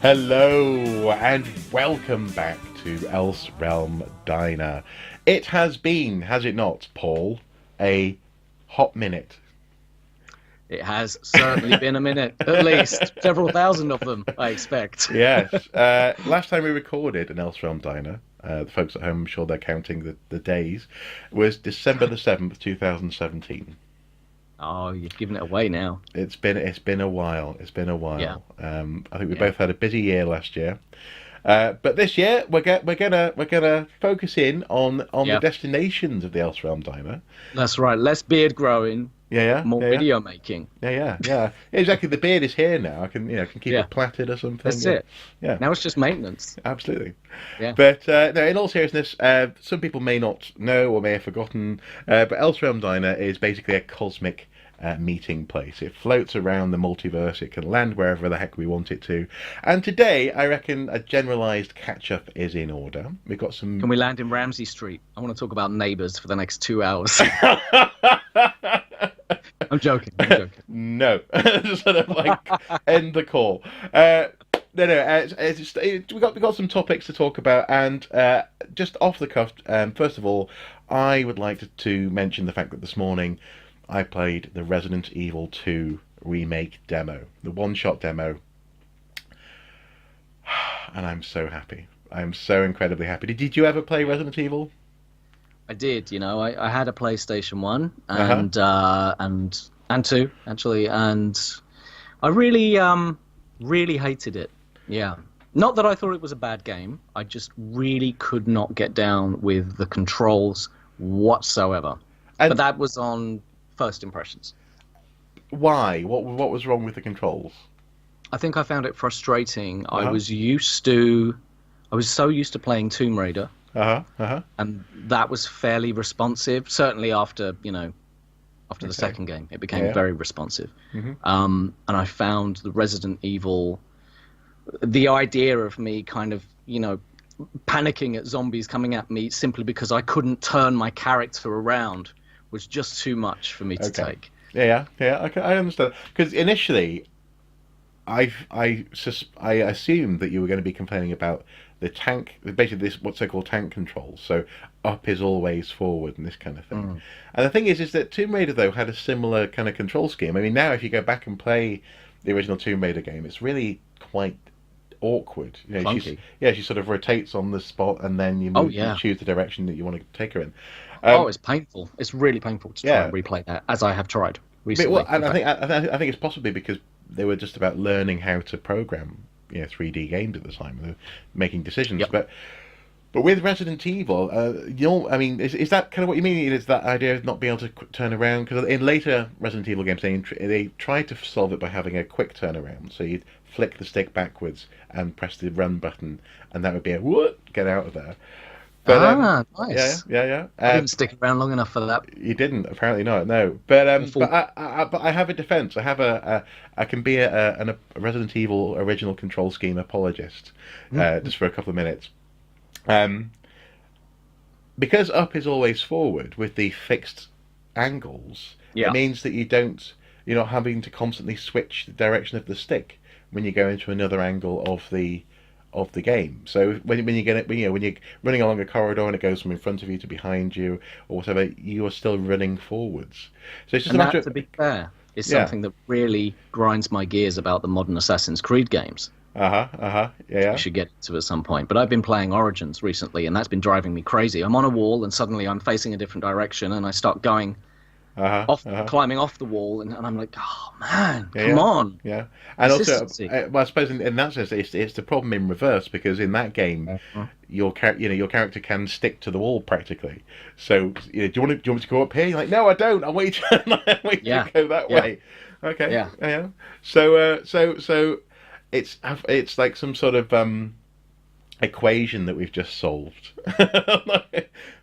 Hello and welcome back to Else Realm Diner. It has been, has it not, Paul, a hot minute. It has certainly been a minute, at least several thousand of them, I expect. Yes, last time we recorded an Else Realm Diner, the folks at home, I'm sure they're counting the days, was December the 7th, 2017. Oh, you've given it away now. It's been a while. It's been a Yeah, while. I think we yeah, both had a busy year last year. But this year we're gonna focus in on the yeah. destinations of the Elserealm Diner. That's right. Less beard growing, Yeah, yeah, more yeah, yeah, video making. yeah, yeah, yeah. Exactly. The beard is here now. I can keep Yeah, it plaited or something. that's Yeah, it. yeah, Now it's just maintenance. absolutely. Yeah. But no, in all seriousness, some people may not know or may have forgotten, but Elserealm Diner is basically a cosmic meeting place. It floats around the multiverse. It can land wherever the heck we want it to. And today, I reckon a generalised catch up is in order. We've got some. Can we land in Ramsey Street? I want to talk about neighbors for the next 2 hours. I'm joking. I'm joking. No, sort of like end the call. No, no. We got some topics to talk about, and just off the cuff. First of all, I would like to mention the fact that this morning I played the Resident Evil 2 remake demo, the one-shot demo, and I'm so happy. I'm so incredibly happy. Did you ever play Resident Evil? I did, I had a PlayStation 1 Uh huh. and 2 actually, and I really hated it. Yeah. Not that I thought it was a bad game. I just really could not get down with the controls whatsoever. But And that was on first impressions. why? What was wrong with the controls? I think I found it frustrating. Uh huh. I was so used to playing Tomb Raider, Uh huh. Uh huh. and that was fairly responsive. Certainly after the Okay. second game, it became Yeah. very responsive. Hmm. And I found the Resident Evil, the idea of me kind of, panicking at zombies coming at me simply because I couldn't turn my character around was just too much for me to Okay. take. Yeah. Yeah. Yeah. Okay. I understand. Because initially, I assumed that you were going to be complaining about the tank, basically this what's they call tank controls. So up is always forward and this kind of thing. Mm. And the thing is that Tomb Raider though had a similar kind of control scheme. I mean, now if you go back and play the original Tomb Raider game, it's really quite awkward. Clunky. She sort of rotates on the spot and then Oh you yeah. choose the direction that you want to take her in. Oh, Um, it's painful. It's really painful to try yeah, and replay that, as I have tried but, well, recently. and In fact, I think it's possibly because they were just about learning how to program 3D games at the time, they were making decisions. yep. But with Resident Evil, I mean, is that kind of what you mean? Is that idea of not being able to turn around? Because in later Resident Evil games, they tried to solve it by having a quick turnaround. So you'd flick the stick backwards and press the run button, and that would be a whoop, get out of there. But Ah, yeah, nice. yeah, I yeah. didn't stick around long enough for that You didn't apparently not. No, but awful. I have a defense. I can be a Resident Evil original control scheme apologist, Mm. just for a couple of minutes. Um, because up is always forward with the fixed angles, it Yeah. means that you're not having to constantly switch the direction of the stick when you go into another angle of the game. So when you get it, when you're running along a corridor and it goes from in front of you to behind you or whatever, you are still running forwards. So it's just a And matter that, of to be fair, is yeah, something that really grinds my gears about the modern Assassin's Creed games, yeah, which we yeah, should get to at some point. But I've been playing Origins recently, and that's been driving me crazy. I'm on a wall, and suddenly I'm facing a different direction, and I start going climbing off the wall, and I'm like, oh man, yeah, come yeah, on, yeah. And also, consistency. well, I suppose in that sense, it's the problem in reverse because in that game, Mhm. your character can stick to the wall practically. So do you want me to go up here? You're like, no, I don't. I want you to I want you Yeah, to go that yeah, way. Okay, yeah. yeah. So it's like some sort of equation that we've just solved.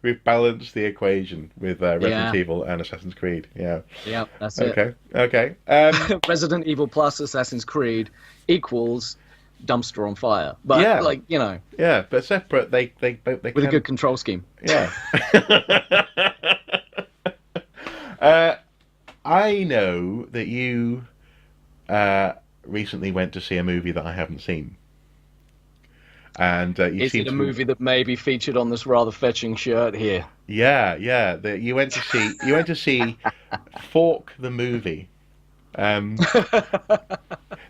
We've balanced the equation with Resident Yeah, Evil and Assassin's Creed. Yeah. yeah, that's it. Okay. Okay. Resident Evil plus Assassin's Creed equals dumpster on fire. But Yeah. like, Yeah. But separate, they with a can. good control scheme. Yeah. uh, I know that you recently went to see a movie that I haven't seen. and you Is seem it a to be. movie that may be featured on this rather fetching shirt here? Yeah, yeah. You went to see Fork the movie. Um,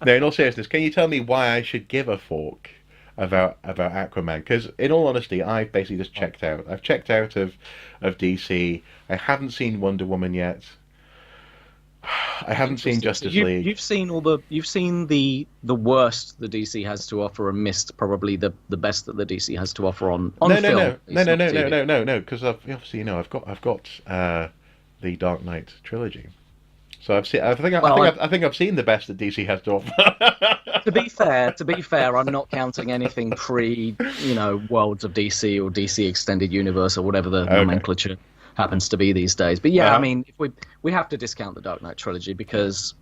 no, in all seriousness, can you tell me why I should give a fork about Aquaman? Because in all honesty, I've basically just checked out. I've checked out of DC. I haven't seen Wonder Woman yet. I haven't seen Interesting. So Justice League. you've seen the worst the DC has to offer and missed probably the best that the DC has to offer on No, no, film, no, at no, least no, not no, no, TV. no, no, no. Because obviously, I've got the Dark Knight trilogy. So I've seen. Well, I think I've seen the best that DC has to offer. to be fair, I'm not counting anything pre, Worlds of DC or DC Extended Universe or whatever the Okay. nomenclature happens to be these days. But Uh yeah, I huh. mean, if we have to discount the Dark Knight trilogy because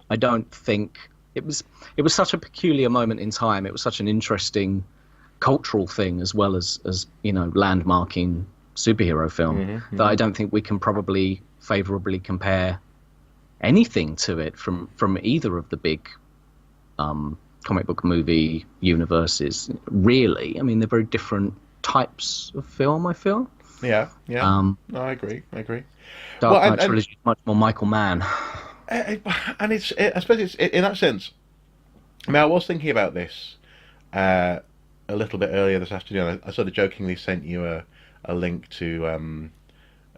I don't think it was such a peculiar moment in time. It was such an interesting cultural thing as well as landmarking superhero film Hmm, that I hmm. don't think we can probably favorably compare anything to it from either of the big comic book movie universes. Really, I mean, they're very different types of film. I feel Yeah, yeah. um, No, I agree. I agree. Well, Dark Knight and trilogy is much more Michael Mann. and I suppose it's in that sense. I mean, I was thinking about this uh, a little bit earlier this afternoon. I sort of jokingly sent you a link to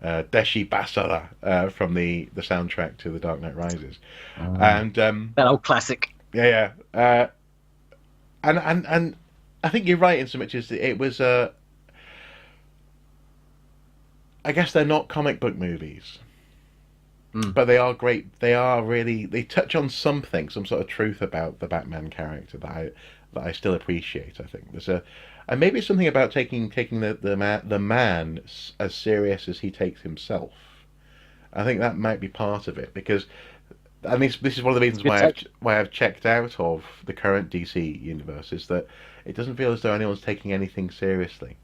Deshi Basara from the soundtrack to The Dark Knight Rises, Uh, and that old classic. yeah, yeah, and I think you're right in so much as it was. I guess they're not comic book movies, Mm. but they are great. They are really. They touch on something, some sort of truth about the Batman character that I still appreciate. I think there's a, and maybe it's something about taking the man as serious as he takes himself. I think that might be part of it because, and this is one of the It's a reasons good take. why I've checked out of the current DC universe is that it doesn't feel as though anyone's taking anything seriously.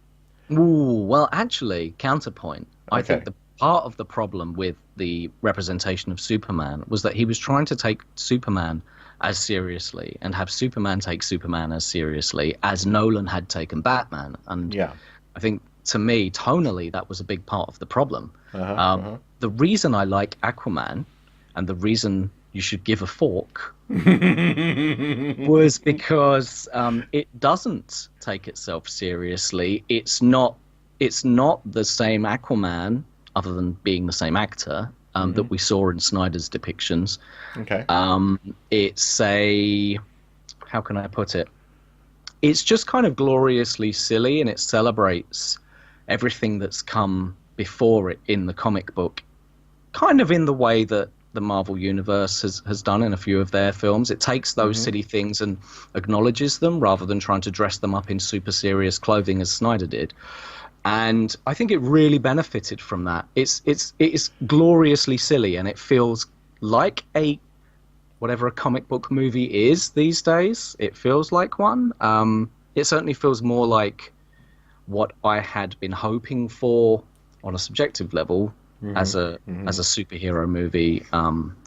Ooh, well, actually, counterpoint. I think Okay. the part of the problem with the representation of Superman was that he was trying to take Superman as seriously and have Superman take Superman as seriously as Nolan had taken Batman. And Yeah. I think to me, tonally, that was a big part of the problem. Uh huh. Uh The reason I like Aquaman and the reason you should give a fork huh. was because it doesn't take itself seriously. It's not the same Aquaman, other than being the same actor that Hmm. we saw in Snyder's depictions. Okay. Um, it's a how can I put it? It's just kind of gloriously silly, and it celebrates everything that's come before it in the comic book, kind of in the way that the Marvel Universe has done in a few of their films. It takes those Hmm. silly things and acknowledges them rather than trying to dress them up in super serious clothing as Snyder did. And I think it really benefited from that. It's gloriously silly, and it feels like a whatever a comic book movie is these days. It feels like one. It certainly feels more like what I had been hoping for on a subjective level Hmm. as a Hmm. as a superhero movie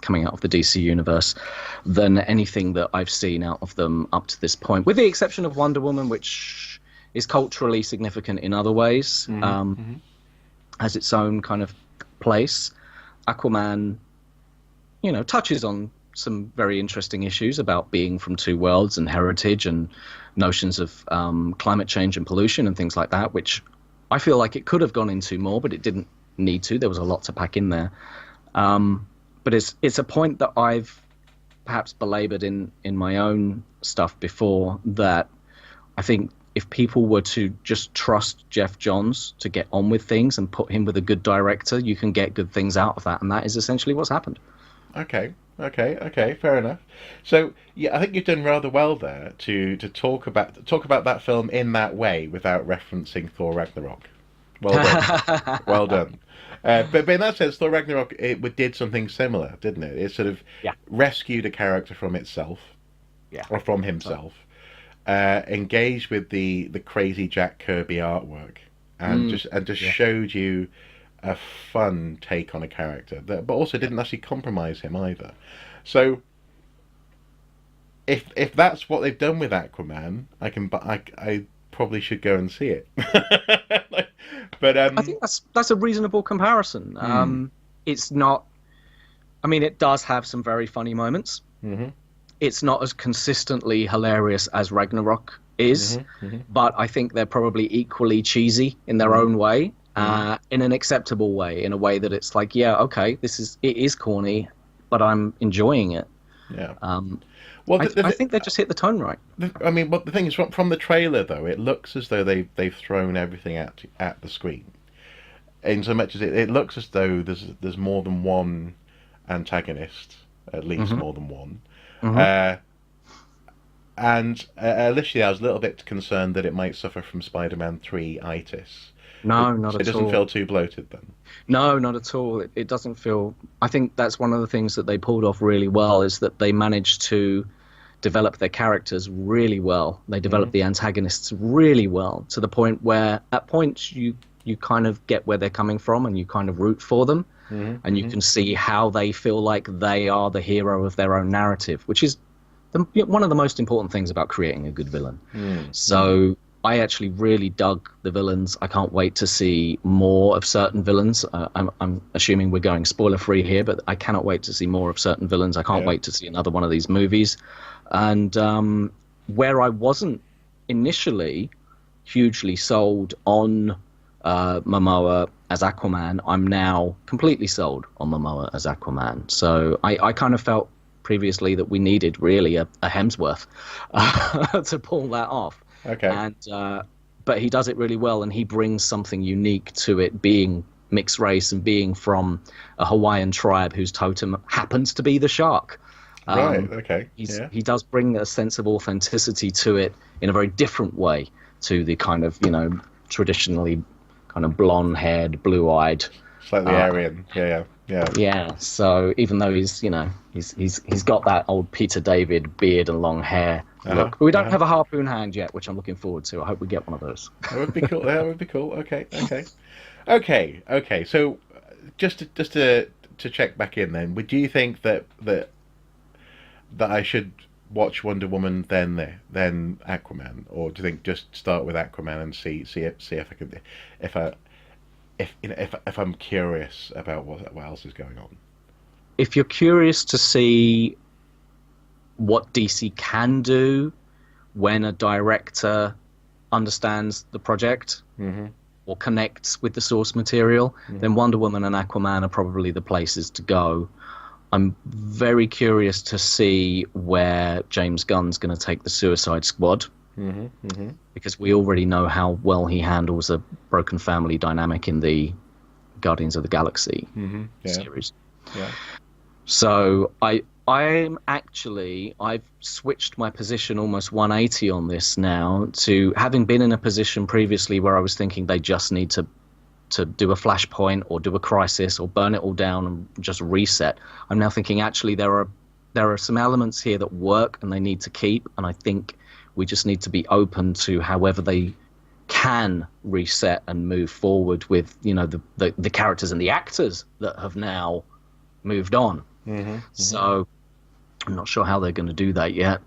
coming out of the DC universe than anything that I've seen out of them up to this point, with the exception of Wonder Woman, which is culturally significant in other ways, Hmm. Hmm. has its own kind of place. Aquaman, touches on some very interesting issues about being from two worlds and heritage and notions of climate change and pollution and things like that, which I feel like it could have gone into more, but it didn't need to. There was a lot to pack in there. But it's a point that I've perhaps belabored in my own stuff before, that I think if people were to just trust Jeff Johns to get on with things and put him with a good director, you can get good things out of that, and that is essentially what's happened. Okay. Okay. Okay. Fair enough. So yeah, I think you've done rather well there to talk about that film in that way without referencing Thor Ragnarok. Well done. Well done. But in that sense, Thor Ragnarok did something similar, didn't it? It sort of Yeah, rescued a character from itself yeah. or from So, himself, engaged with the crazy Jack Kirby artwork, and just yeah. showed you a fun take on a character that, but also Yeah. didn't actually compromise him either. So if that's what they've done with Aquaman, I probably should go and see it. But I think that's a reasonable comparison. hmm, It's not. I mean, it does have some very funny moments. hmm, It's not as consistently hilarious as Ragnarok is, hmm, hmm, but I think they're probably equally cheesy in their hmm, own way, hmm, in an acceptable way, in a way that it's like, yeah, okay, it is corny, but I'm enjoying it. yeah. Um, Well, I think they just hit the tone right. I mean, but the thing is, from the trailer though, it looks as though they've thrown everything at the screen. In so much as it looks as though there's more than one antagonist, at least Hmm. more than one. Hmm. Uh, and initially, I was a little bit concerned that it might suffer from Spider-Man 3 itis. No, not It at doesn't all. feel too bloated then. No, not at all. It doesn't feel. I think that's one of the things that they pulled off really well is that they managed to develop their characters really well. They Hmm, develop the antagonists really well to the point where at points you kind of get where they're coming from and you kind of root for them hmm, and you hmm, can see how they feel like they are the hero of their own narrative, which is one of the most important things about creating a good villain. hmm, hmm. So I actually really dug the villains. I can't wait to see more of certain villains. I'm assuming we're going spoiler free here, but I cannot wait to see more of certain villains. I can't Yeah. wait to see another one of these movies. And where I wasn't initially hugely sold on Momoa as Aquaman, I'm now completely sold on Momoa as Aquaman. So I kind of felt previously that we needed really a Hemsworth to pull that off. Okay. And but he does it really well, and he brings something unique to it, being mixed race and being from a Hawaiian tribe whose totem happens to be the shark. Right. Um, Okay. Yeah. he does bring a sense of authenticity to it in a very different way to the kind of traditionally kind of blonde-haired, blue-eyed. Slightly Uh, Aryan. Yeah. Yeah. Yeah. yeah, so even though he's got that old Peter David beard and long hair Uh-huh. look, but we don't Uh-huh. have a harpoon hand yet, which I'm looking forward to. I hope we get one of those. That would be cool. That would be cool. Okay. Okay. Okay. Okay. So, just to check back in, then, would you think that I should watch Wonder Woman then Aquaman, or do you think just start with Aquaman and see if I can if I if I'm curious about what else is going on? If you're curious to see what DC can do when a director understands the project Mm-hmm. or connects with the source material, Mm-hmm. then Wonder Woman and Aquaman are probably the places to go. I'm very curious to see where James Gunn's going to take the Suicide Squad Mm-hmm. Mm-hmm. because we already know how well he handles a broken family dynamic in the Guardians of the Galaxy Mm-hmm. Yeah. series. Yeah. So I've switched my position almost 180 on this now to having been in a position previously where I was thinking they just need to do a flashpoint or do a crisis or burn it all down and just reset. I'm now thinking actually there are some elements here that work and they need to keep, and I think we just need to be open to however they can reset and move forward with the characters and the actors that have now moved on. Mm-hmm. Mm-hmm. So I'm not sure how they're going to do that yet.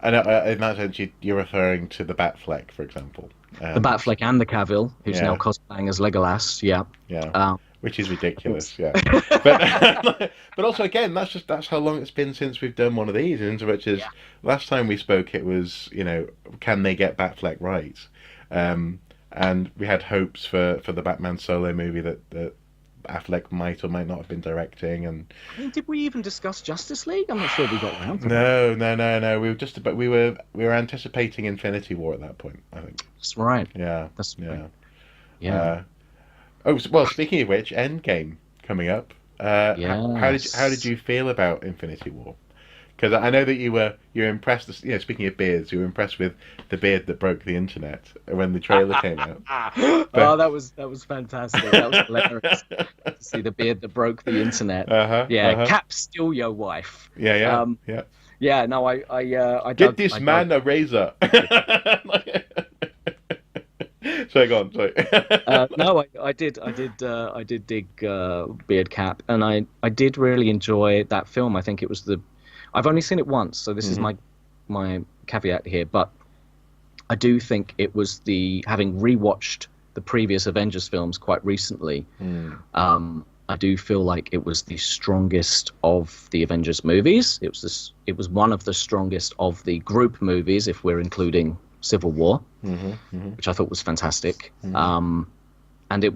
And in that sense, you're referring to the Batfleck, for example. The Batfleck and the Cavill, who's now Yeah. cosplaying as Legolas. Yeah. Yeah. Um, Which is ridiculous, yeah. But but also again, that's how long it's been since we've done one of these. In so much as yeah. last time we spoke, it was can they get Batfleck right? And we had hopes for the Batman solo movie that Affleck might or might not have been directing. And I mean, did we even discuss Justice League? I'm not sure we got around to that. no, we were just about we were anticipating Infinity War at that point. I think. That's right. Yeah, That's yeah. right. Yeah. Well, speaking of which, Endgame coming up. How did Yes. you feel about Infinity War? Because I know that you're impressed. Speaking of beards, you were impressed with the beard that broke the internet when the trailer came out. Oh, that was fantastic. That was hilarious to see the beard that broke the internet. Uh-huh. Yeah, Uh-huh. Cap's still your wife. Yeah. Um, Yeah. yeah. No, I Get dug. this I man dug. a razor. Sorry, go on. Sorry. No, I did dig Beard Cap, and I did really enjoy that film. I think it was I've only seen it once, so this is my caveat here. But I do think it was having rewatched the previous Avengers films quite recently. I do feel like it was the strongest of the Avengers movies. It was one of the strongest of the group movies, if we're including Civil War, which I thought was fantastic. And it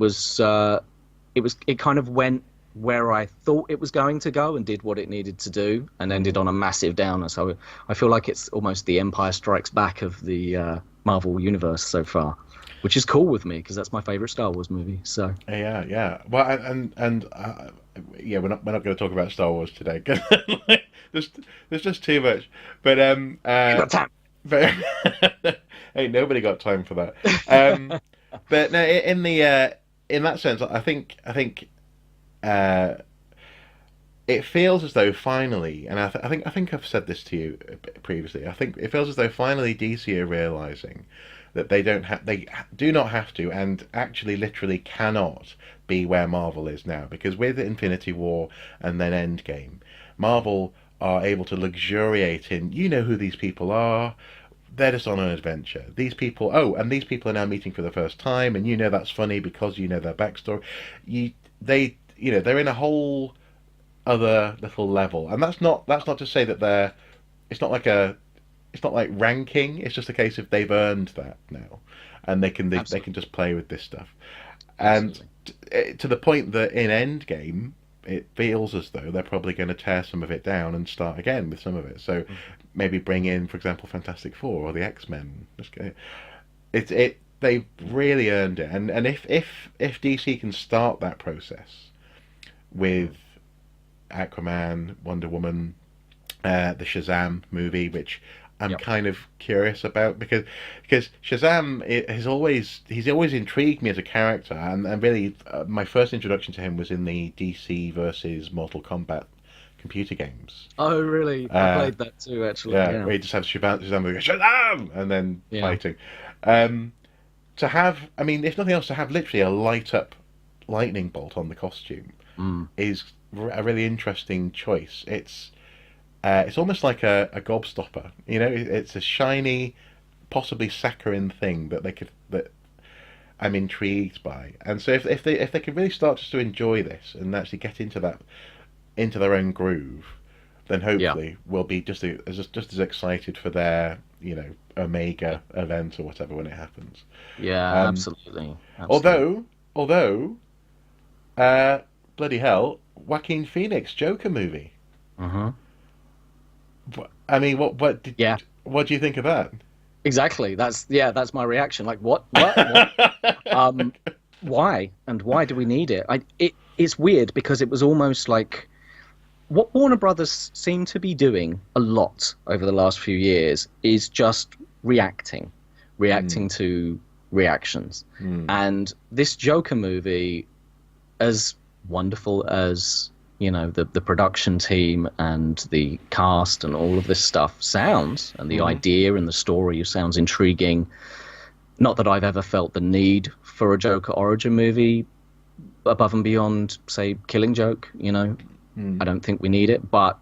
kind of went where I thought it was going to go and did what it needed to do, and ended on a massive downer. So I feel like it's almost the Empire Strikes Back of the Marvel universe so far, which is cool with me because that's my favorite Star Wars movie. So yeah. Well, yeah, we're not going to talk about Star Wars today 'cause there's just too much. But you got time. but ain't nobody got time for that. But no, in that sense, I think it feels as though finally, and I think I've said this to you previously. I think it feels as though finally DC are realizing that they do not have to, and actually literally cannot be where Marvel is now, because with Infinity War and then Endgame, Marvel are able to luxuriate in, you know who these people are. They're just on an adventure. These people, and these people are now meeting for the first time, and you know that's funny because you know their backstory. They're in a whole other little level, and that's not to say that it's not like ranking. It's just a case of they've earned that now, and they can just play with this stuff, and to the point that in Endgame it feels as though they're probably going to tear some of it down and start again with some of it. So maybe bring in, for example, Fantastic Four or the X-Men. They've really earned it, and if DC can start that process with Aquaman, Wonder Woman, the Shazam movie, which I'm kind of curious about because Shazam he's always intrigued me as a character, and really my first introduction to him was in the DC versus Mortal Kombat computer games. Oh, really? I played that too, actually. Yeah, where you just have Shazam go, Shazam, and then fighting. To have, I mean, if nothing else, to have literally a light up lightning bolt on the costume is a really interesting choice. It's almost like a gobstopper, you know. It's a shiny, possibly saccharine thing that I'm intrigued by. And so if they could really start just to enjoy this and actually get into their own groove, then hopefully we'll be just as excited for their Omega event or whatever when it happens. Yeah, absolutely. Absolutely. Although, bloody hell, Joaquin Phoenix Joker movie. I mean, what do you think of that? Exactly. That's my reaction. Like, what? Why? And why do we need it? It's weird because it was almost like what Warner Brothers seem to be doing a lot over the last few years is just reacting to reactions. And this Joker movie, as wonderful as the production team and the cast and all of this stuff sounds, and the idea and the story sounds intriguing. Not that I've ever felt the need for a Joker origin movie above and beyond, say, Killing Joke. I don't think we need it, but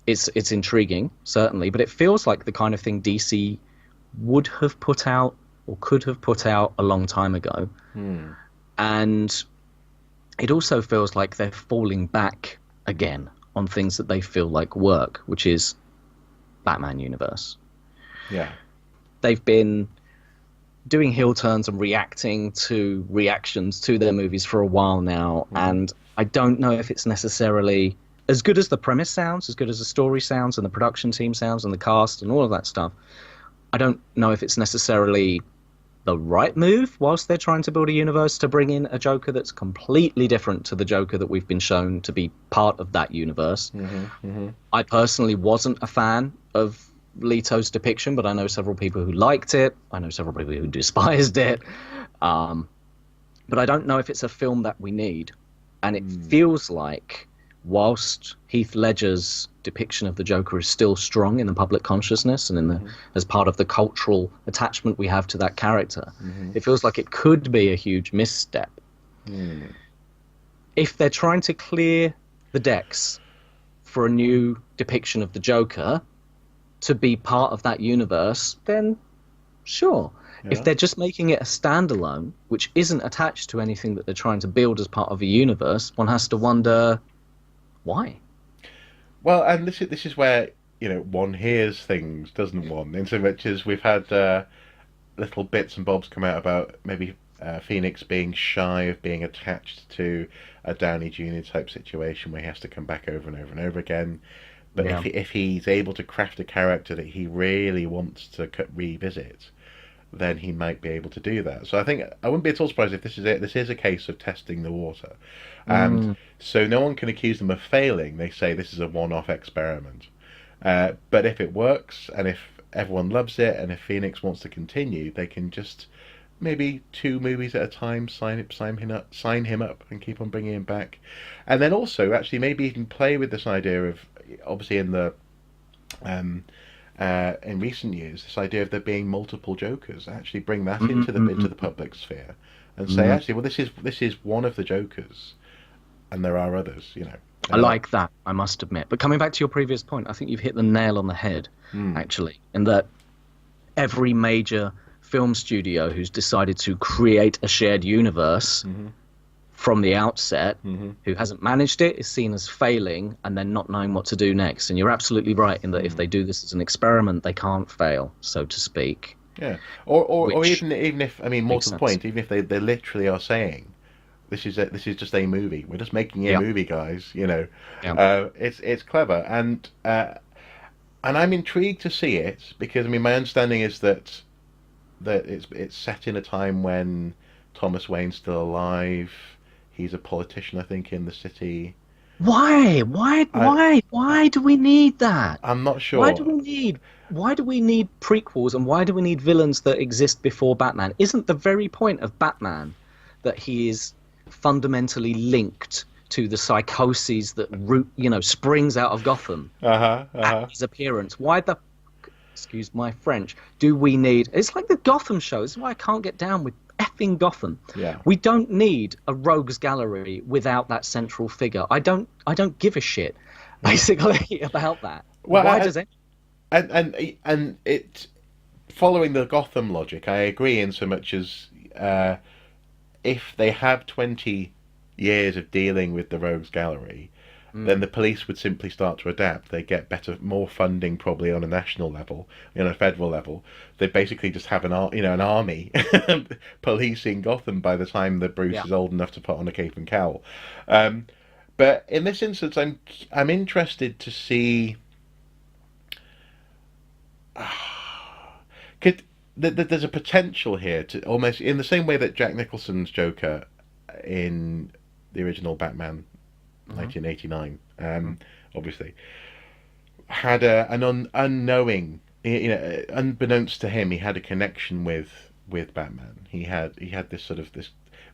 it's intriguing, certainly. But it feels like the kind of thing DC would have put out or could have put out a long time ago. And it also feels like they're falling back again on things that they feel like work, which is Batman universe. Yeah. They've been doing heel turns and reacting to reactions to their movies for a while now, and I don't know if it's necessarily as good as the premise sounds, as good as the story sounds, and the production team sounds, and the cast, and all of that stuff. I don't know if it's necessarily the right move whilst they're trying to build a universe to bring in a Joker that's completely different to the Joker that we've been shown to be part of that universe. I personally wasn't a fan of Leto's depiction, but I know several people who liked it. I know several people who despised it. But I don't know if it's a film that we need. And it feels like whilst Heath Ledger's depiction of the Joker is still strong in the public consciousness and as part of the cultural attachment we have to that character, it feels like it could be a huge misstep. If they're trying to clear the decks for a new depiction of the Joker to be part of that universe, then sure. Yeah. If they're just making it a standalone, which isn't attached to anything that they're trying to build as part of a universe, one has to wonder why. Well, and this is where one hears things, doesn't one? In so much as we've had little bits and bobs come out about maybe Phoenix being shy of being attached to a Downey Jr. type situation where he has to come back over and over and over again. But Yeah. if he's able to craft a character that he really wants to revisit, then he might be able to do that. So I think I wouldn't be at all surprised if this is it. This is a case of testing the water, and so no one can accuse them of failing. They say this is a one-off experiment. But if it works, and if everyone loves it, and if Phoenix wants to continue, they can just maybe 2 movies at a time sign him up, and keep on bringing him back, and then also actually maybe even play with this idea of obviously in recent years this idea of there being multiple Jokers. Actually bring that into the public sphere and say actually well this is one of the Jokers, and there are others. I like that, I must admit. But coming back to your previous point, I think you've hit the nail on the head, actually, in that every major film studio who's decided to create a shared universe from the outset, who hasn't managed it, is seen as failing and then not knowing what to do next. And you're absolutely right in that if they do this as an experiment, they can't fail, so to speak. Yeah, or even if more to the point, even if they literally are saying this is just a movie. We're just making a movie, guys. It's clever, and I'm intrigued to see it because my understanding is that it's set in a time when Thomas Wayne's still alive. He's a politician, I think, in the city. Why? Why do we need that? I'm not sure. Why do we need prequels, and why do we need villains that exist before Batman? Isn't the very point of Batman that he is fundamentally linked to the psychoses that springs out of Gotham at his appearance? Why the, excuse my French, do we need? It's like the Gotham show. This is why I can't get down with effing Gotham. Yeah. We don't need a rogues gallery without that central figure. I don't give a shit, basically, about that. Well, why does it? And it, following the Gotham logic, I agree in so much as if they have 20 years of dealing with the rogues gallery, then the police would simply start to adapt. They get more funding, probably on a national level, on a federal level. They basically just have an army policing Gotham by the time that Bruce is old enough to put on a cape and cowl. But in this instance, I'm interested to see. There's a potential here to almost in the same way that Jack Nicholson's Joker in the original Batman 1989 obviously had an unknowing, unbeknownst to him, he had a connection with Batman. He had this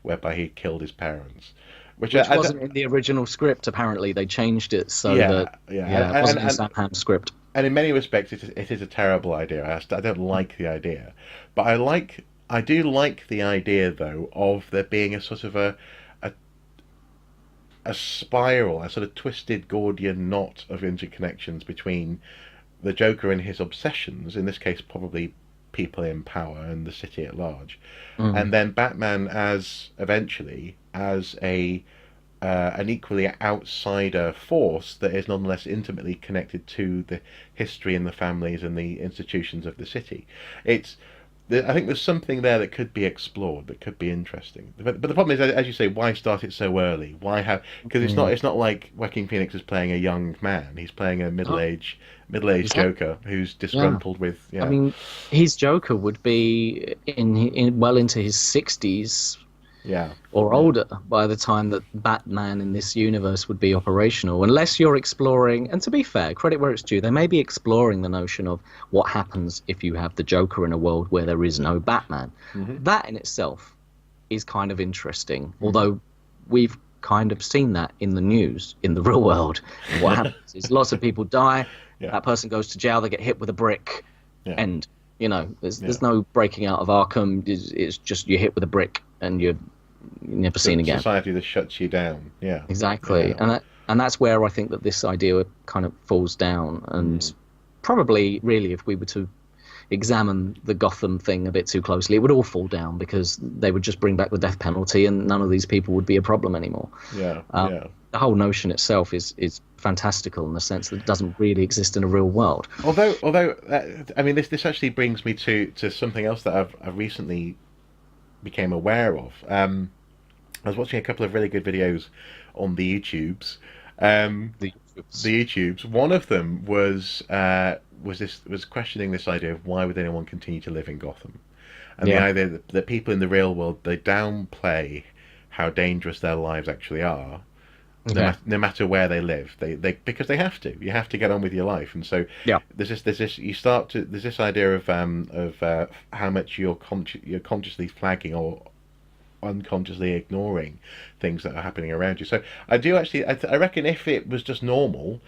whereby he killed his parents, which wasn't in the original script. Apparently they changed it so that it wasn't in Sam Hamm's script. And in many respects it is a terrible idea. I don't like the idea, but I do like the idea though of there being a sort of a spiral, a sort of twisted Gordian knot of interconnections between the Joker and his obsessions, in this case probably people in power and the city at large, and then Batman as an equally outsider force that is nonetheless intimately connected to the history and the families and the institutions of the city. I think there's something there that could be explored, that could be interesting. But the problem is, as you say, why start it so early? Why have? Because it's not like Joaquin Phoenix is playing a young man. He's playing a middle-aged Joker who's disgruntled with. I mean, his Joker would be in well into his 60s. Or older by the time that Batman in this universe would be operational, unless you're exploring, and to be fair, credit where it's due, they may be exploring the notion of what happens if you have the Joker in a world where there is no Batman. That in itself is kind of interesting, although we've kind of seen that in the news, in the real world. What happens is lots of people die, that person goes to jail, they get hit with a brick, and there's no breaking out of Arkham. It's just you're hit with a brick and you're never seen again. Society that shuts you down. Yeah, exactly. And that's where I think that this idea kind of falls down. And probably, really, if we were to examine the Gotham thing a bit too closely, it would all fall down, because they would just bring back the death penalty and none of these people would be a problem anymore. Yeah, The whole notion itself is fantastical in the sense that it doesn't really exist in a real world. Although I mean, this actually brings me to something else that I've recently became aware of. I was watching a couple of really good videos on the YouTubes. The The YouTubes. One of them was questioning this idea of why would anyone continue to live in Gotham, and the Yeah. idea that people in the real world, they downplay how dangerous their lives actually are, Okay. no matter where they live. They because they have to. You have to get on with your life, and so Yeah. there's this idea of how much you're consciously flagging or unconsciously ignoring things that are happening around you. So I do actually, I reckon if it was just normal,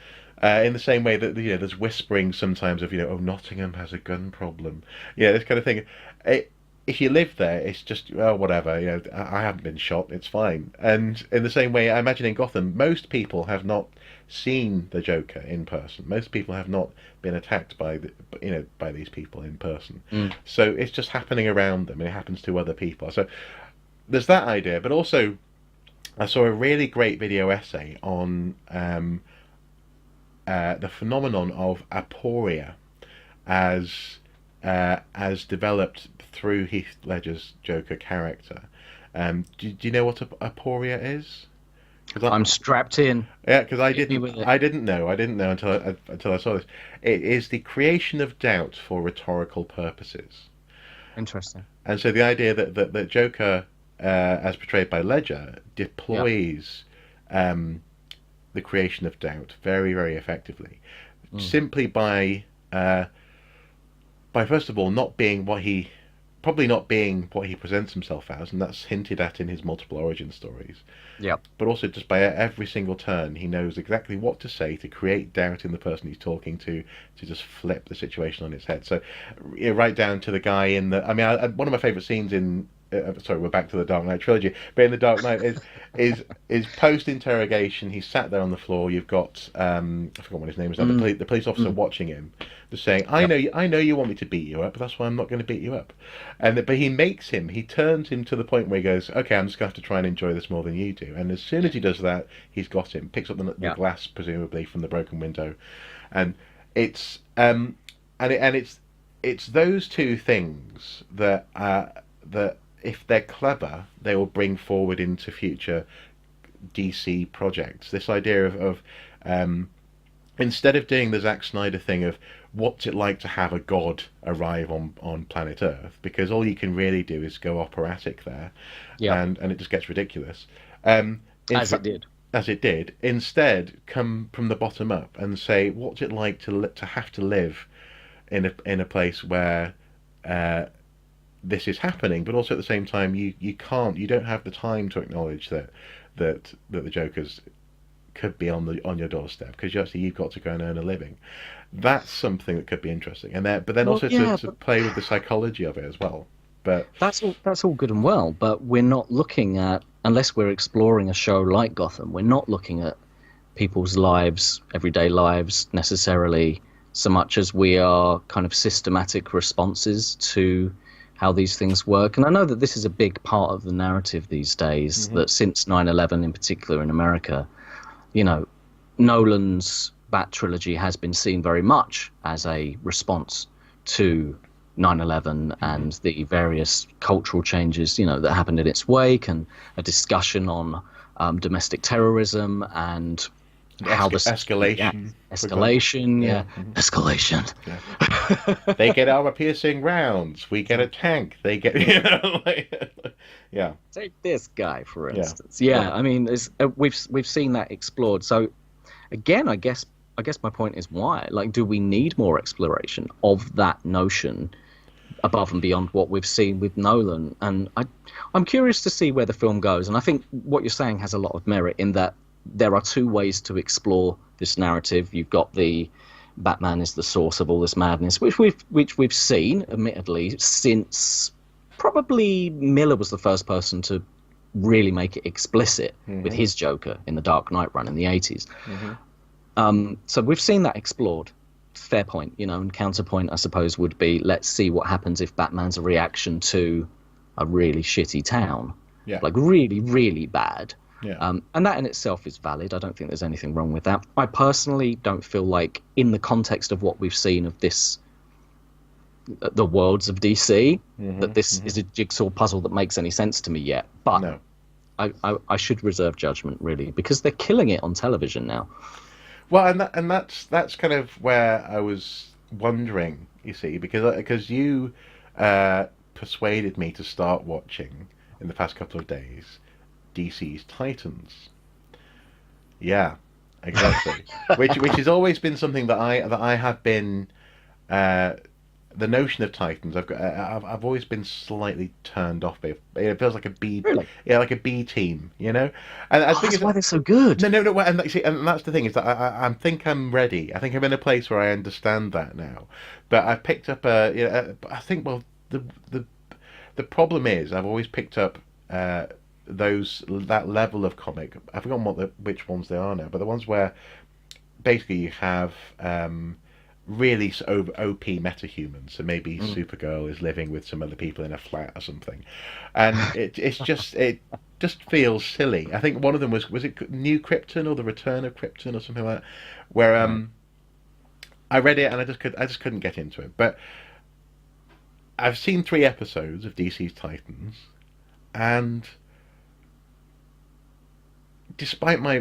in the same way that there's whispering sometimes of oh, Nottingham has a gun problem, this kind of thing. If you live there, it's just whatever. I haven't been shot. It's fine. And in the same way, I imagine in Gotham, most people have not seen the Joker in person. Most people have not been attacked by by these people in person. So it's just happening around them, and it happens to other people. So there's that idea, but also I saw a really great video essay on the phenomenon of aporia as developed through Heath Ledger's Joker character. Do you know what aporia is? I'm strapped in. Yeah, because Hit me with it. I didn't know until I saw this. It is the creation of doubt for rhetorical purposes. Interesting. And so the idea that Joker, as portrayed by Ledger, deploys the creation of doubt very, very effectively, simply by first of all not being what he presents himself as, and that's hinted at in his multiple origin stories. Yeah. But also just by every single turn, he knows exactly what to say to create doubt in the person he's talking to just flip the situation on its head. So, right down to the guy in the. I mean, one of my favourite scenes in. Sorry, we're back to the Dark Knight trilogy. But in the Dark Knight is post interrogation. He's sat there on the floor. You've got I forgot what his name is now. The police officer watching him, just saying, "I know you want me to beat you up, but that's why I'm not going to beat you up." But he turns him to the point where he goes, "Okay, I'm just going to have to try and enjoy this more than you do." And as soon as he does that, he's got him. Picks up the glass, presumably from the broken window, and it's it's those two things that if they're clever, they will bring forward into future DC projects. This idea of instead of doing the Zack Snyder thing of what's it like to have a god arrive on planet Earth, because all you can really do is go operatic there, and it just gets ridiculous. As it did. Instead, come from the bottom up and say, what's it like to have to live in a place where this is happening, but also at the same time you don't have the time to acknowledge that the Jokers could be on your doorstep, because you've got to go and earn a living. That's something that could be interesting, but then also to play with the psychology of it as well. But that's all good and well, but we're not looking at, unless we're exploring a show like Gotham, we're not looking at people's lives, everyday lives necessarily, so much as we are kind of systematic responses to how these things work. And I know that this is a big part of the narrative these days, that since 9/11 in particular in America, Nolan's Bat trilogy has been seen very much as a response to 9/11 and the various cultural changes, that happened in its wake, and a discussion on domestic terrorism and how the escalation, escalation. Yeah. They get armor-piercing rounds. We get a tank. They get, Take this guy for instance. I mean, we've seen that explored. So again, I guess my point is why? Like, do we need more exploration of that notion above and beyond what we've seen with Nolan? And I'm curious to see where the film goes. And I think what you're saying has a lot of merit in that there are two ways to explore this narrative. You've got the Batman is the source of all this madness, which we've seen, admittedly, since probably Miller was the first person to really make it explicit with his Joker in the Dark Knight run in the 80s. So we've seen that explored. Fair point, and counterpoint, I suppose, would be, let's see what happens if Batman's a reaction to a really shitty town. Yeah. Like really, really bad. Yeah. And that in itself is valid. I don't think there's anything wrong with that. I personally don't feel like, in the context of what we've seen of the worlds of DC, that this is a jigsaw puzzle that makes any sense to me yet. But No. I should reserve judgment, really, because they're killing it on television now. Well, and that's kind of where I was wondering, you see, because you persuaded me to start watching in the past couple of days DC's Titans. Yeah, exactly. which has always been something that I have been. The notion of Titans, I've always been slightly turned off by it. It feels like a B, Really? yeah, like a B team, And I think That's why they're so good. No. And see, and that's the thing, is that I think I'm ready. I think I'm in a place where I understand that now. But I've picked up I think, well, the problem is I've always picked up that level of comic. I've forgotten which ones they are now, but the ones where basically you have really OP metahumans. So maybe Supergirl is living with some other people in a flat or something, and it just feels silly. I think one of them was it New Krypton or the Return of Krypton or something like that, where I read it and I just couldn't get into it. But I've seen 3 episodes of DC's Titans, and despite my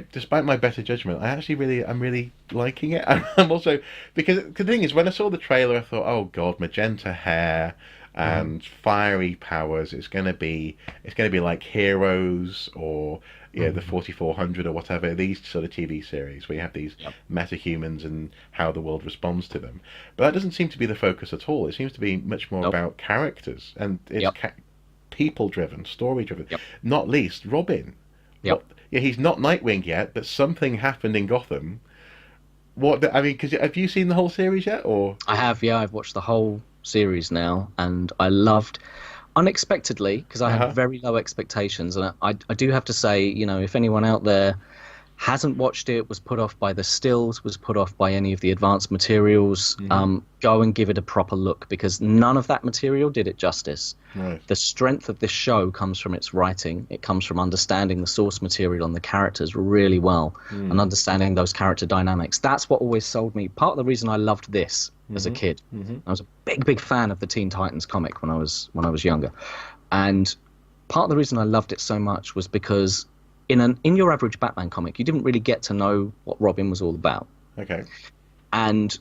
better judgment, I'm really liking it. I'm also, because the thing is, when I saw the trailer, I thought, oh god, magenta hair and fiery powers. It's gonna be like Heroes or the 4400 or whatever, these sort of TV series where you have these metahumans and how the world responds to them. But that doesn't seem to be the focus at all. It seems to be much more about characters, and it's people driven, story driven. Not least Robin. Yeah, he's not Nightwing yet, but something happened in Gotham. Because have you seen the whole series yet, or? I have, yeah. I've watched the whole series now, and I loved, unexpectedly, because I had very low expectations, and I do have to say, if anyone out there hasn't watched it, was put off by the stills, was put off by any of the advanced materials, go and give it a proper look, because none of that material did it justice. Right. The strength of this show comes from its writing. It comes from understanding the source material and the characters really well, and understanding those character dynamics. That's what always sold me. Part of the reason I loved this as a kid, I was a big fan of the Teen Titans comic when I was younger, and part of the reason I loved it so much was because in your average Batman comic, you didn't really get to know what Robin was all about. Okay. And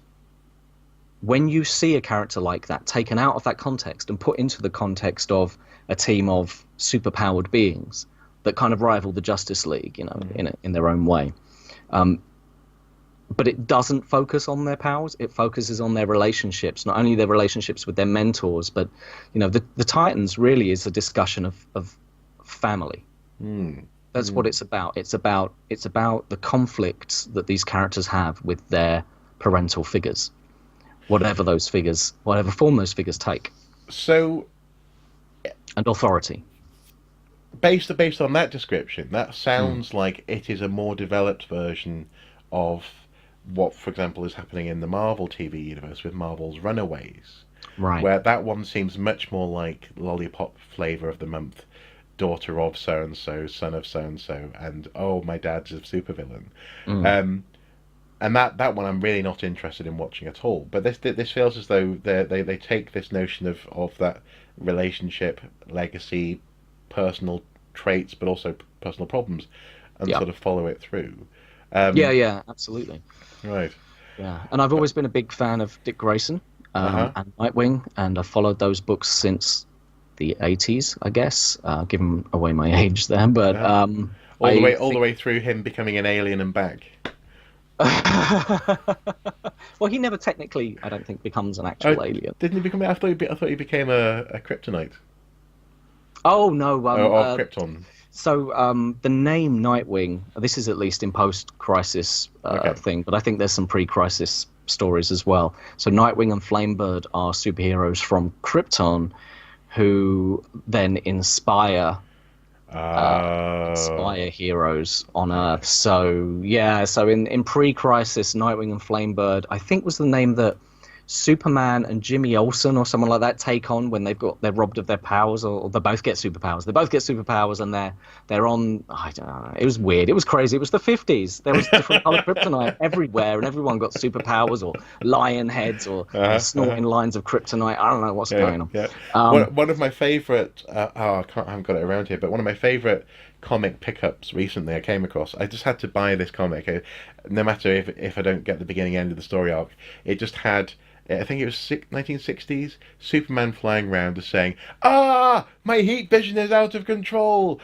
when you see a character like that taken out of that context and put into the context of a team of superpowered beings that kind of rival the Justice League, in their own way, but it doesn't focus on their powers. It focuses on their relationships, not only their relationships with their mentors, but the Titans really is a discussion of family. That's what it's about. It's about the conflicts that these characters have with their parental figures, whatever form those figures take. So, and authority. Based on that description, that sounds like it is a more developed version of what, for example, is happening in the Marvel TV universe with Marvel's Runaways. Right. Where that one seems much more like lollipop flavor of the month. Daughter of so and so, son of so and so, and oh, my dad's a supervillain. And that one I'm really not interested in watching at all. But this feels as though they take this notion of that relationship, legacy, personal traits, but also personal problems, and sort of follow it through. Yeah, absolutely. Right. Yeah, and I've always been a big fan of Dick Grayson and Nightwing, and I've followed those books since the 80s, I guess, giving away my age there, but all the way through him becoming an alien and back. Well, he never technically, I don't think, becomes an actual alien. Didn't he become? I thought he became a kryptonite. Oh no, Krypton. So the name Nightwing, this is at least in post-crisis thing, but I think there's some pre-crisis stories as well. So Nightwing and Flamebird are superheroes from Krypton, who then inspire Oh. inspire heroes on Earth. So yeah, so in pre-Crisis, Nightwing and Flamebird, I think was the name that Superman and Jimmy Olsen or someone like that take on when they're robbed of their powers, or they both get superpowers. They both get superpowers, and they're on. I don't know. It was weird. It was crazy. It was the 50s. There was different color kryptonite everywhere, and everyone got superpowers or lion heads or snorting lines of kryptonite. I don't know what's Yeah, going on. yeah. Um, One of my favorite, I haven't got it around here, but one of my favorite comic pickups recently I came across. I just had to buy this comic, no matter if I don't get the beginning end of the story arc. It just had, I think it was 1960s, Superman flying around just saying, "Ah, my heat vision is out of control.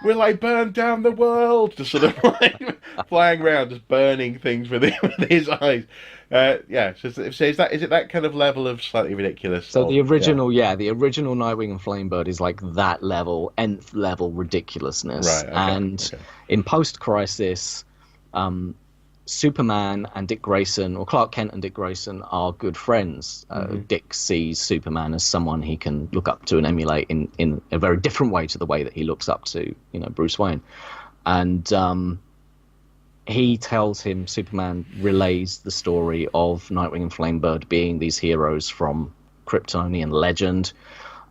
Will I burn down the world?" Just sort of like flying around, just burning things with, with his eyes. Yeah. So is it that kind of level of slightly ridiculous? So Or the yeah. original, yeah, the original Nightwing and Flamebird is like that level, nth level ridiculousness. Right. Okay. And Okay. in post-crisis, um, Superman and Dick Grayson, or Clark Kent and Dick Grayson, are good friends. Hmm. Dick sees Superman as someone he can look up to and emulate in a very different way to the way that he looks up to, Bruce Wayne. And he tells him, Superman relays the story of Nightwing and Flamebird being these heroes from Kryptonian legend,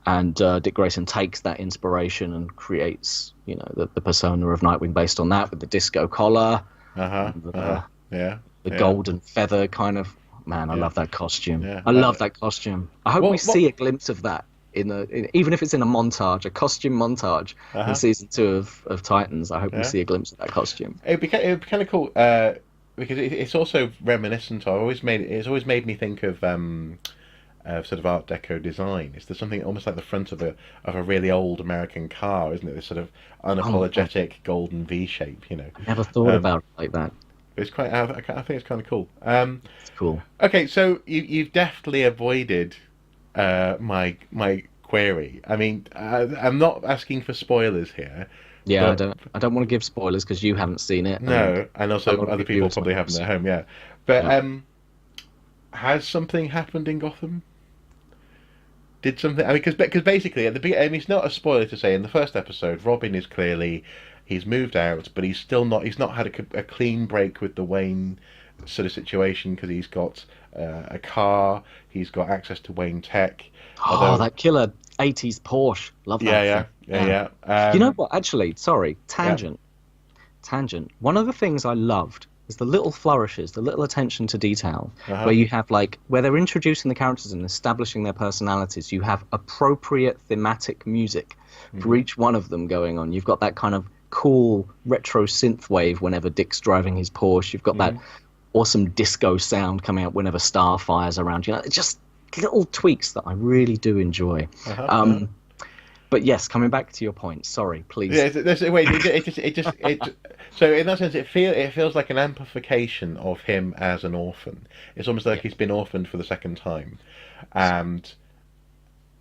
and Dick Grayson takes that inspiration and creates, the persona of Nightwing based on that, with the disco collar, Uh huh. and Uh huh. Yeah. the Yeah. golden feather kind of. Man, I Yeah. love that costume. Yeah. I love that costume. I hope we What? see a glimpse of that even if it's in a montage, a costume montage Uh in huh. season 2 of Titans. I hope we Yeah. see a glimpse of that costume. It'd be kind of cool because it's also reminiscent. It's always made me think of sort of Art Deco design. There's something almost like the front of a really old American car, isn't it? This sort of Oh my God, unapologetic golden V shape. I never thought Um, about it like that. it's quite. I think it's kind of cool. It's cool. Okay, so you've deftly avoided my query. I mean, I'm not asking for spoilers here, Yeah, I but don't want to give spoilers because you haven't seen it, and no, and a also lot of other people reviewers might probably not have haven't at seen it. home. Yeah, but Yeah. has something happened in Gotham? Did something? I mean, because basically at the beginning, I mean, it's not a spoiler to say in the first episode, Robin is clearly he's moved out, but he's still not. He's not had a clean break with the Wayne sort of situation because he's got a car, he's got access to Wayne Tech. Oh, Although, that killer 80s Porsche. Love yeah, that yeah, thing. Yeah. yeah, yeah. You know what? Actually, sorry, Yeah. tangent. One of the things I loved is the little flourishes, the little attention to detail, Uh-huh. where you have where they're introducing the characters and establishing their personalities. You have appropriate thematic music for Hmm. each one of them going on. You've got that kind of cool retro synth wave whenever Dick's driving his Porsche. You've got that Hmm. awesome disco sound coming out whenever Starfire's around. It's just little tweaks that I really do enjoy. Uh-huh. Uh-huh. Um, but yes, coming back to your point. Sorry, Yeah, please. wait. So in that sense, it feels like an amplification of him as an orphan. It's almost like Yeah. he's been orphaned for the second time, and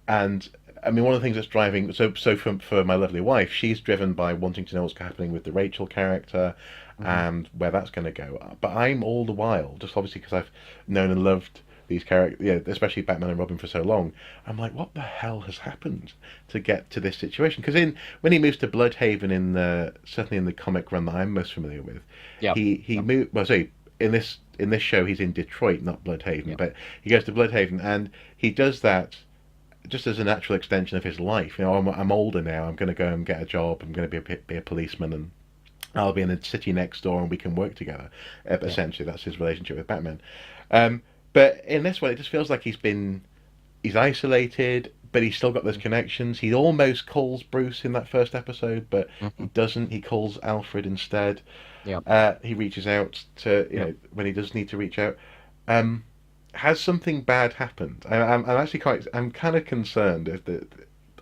and I mean one of the things that's driving for my lovely wife, she's driven by wanting to know what's happening with the Rachel character, Mhm. and where that's going to go. But I'm all the while just obviously because I've known and loved these characters, yeah, especially Batman and Robin for so long. I'm like, what the hell has happened to get to this situation? Because when he moves to Bloodhaven certainly in the comic run that I'm most familiar with, Yeah. he Yeah. moved. Well, sorry, in this show he's in Detroit, not Bloodhaven, Yeah. but he goes to Bloodhaven and he does that just as a natural extension of his life. I'm older now. I'm going to go and get a job. I'm going to be a policeman and I'll be in the city next door and we can work together. Yeah. Essentially, that's his relationship with Batman. Um, but in this one, it just feels like he's isolated, but he's still got those connections. He almost calls Bruce in that first episode, but he Mhm. doesn't. He calls Alfred instead. Yeah. He reaches out to Yeah. when he does need to reach out. Um, has something bad happened? I'm actually I'm kind of concerned.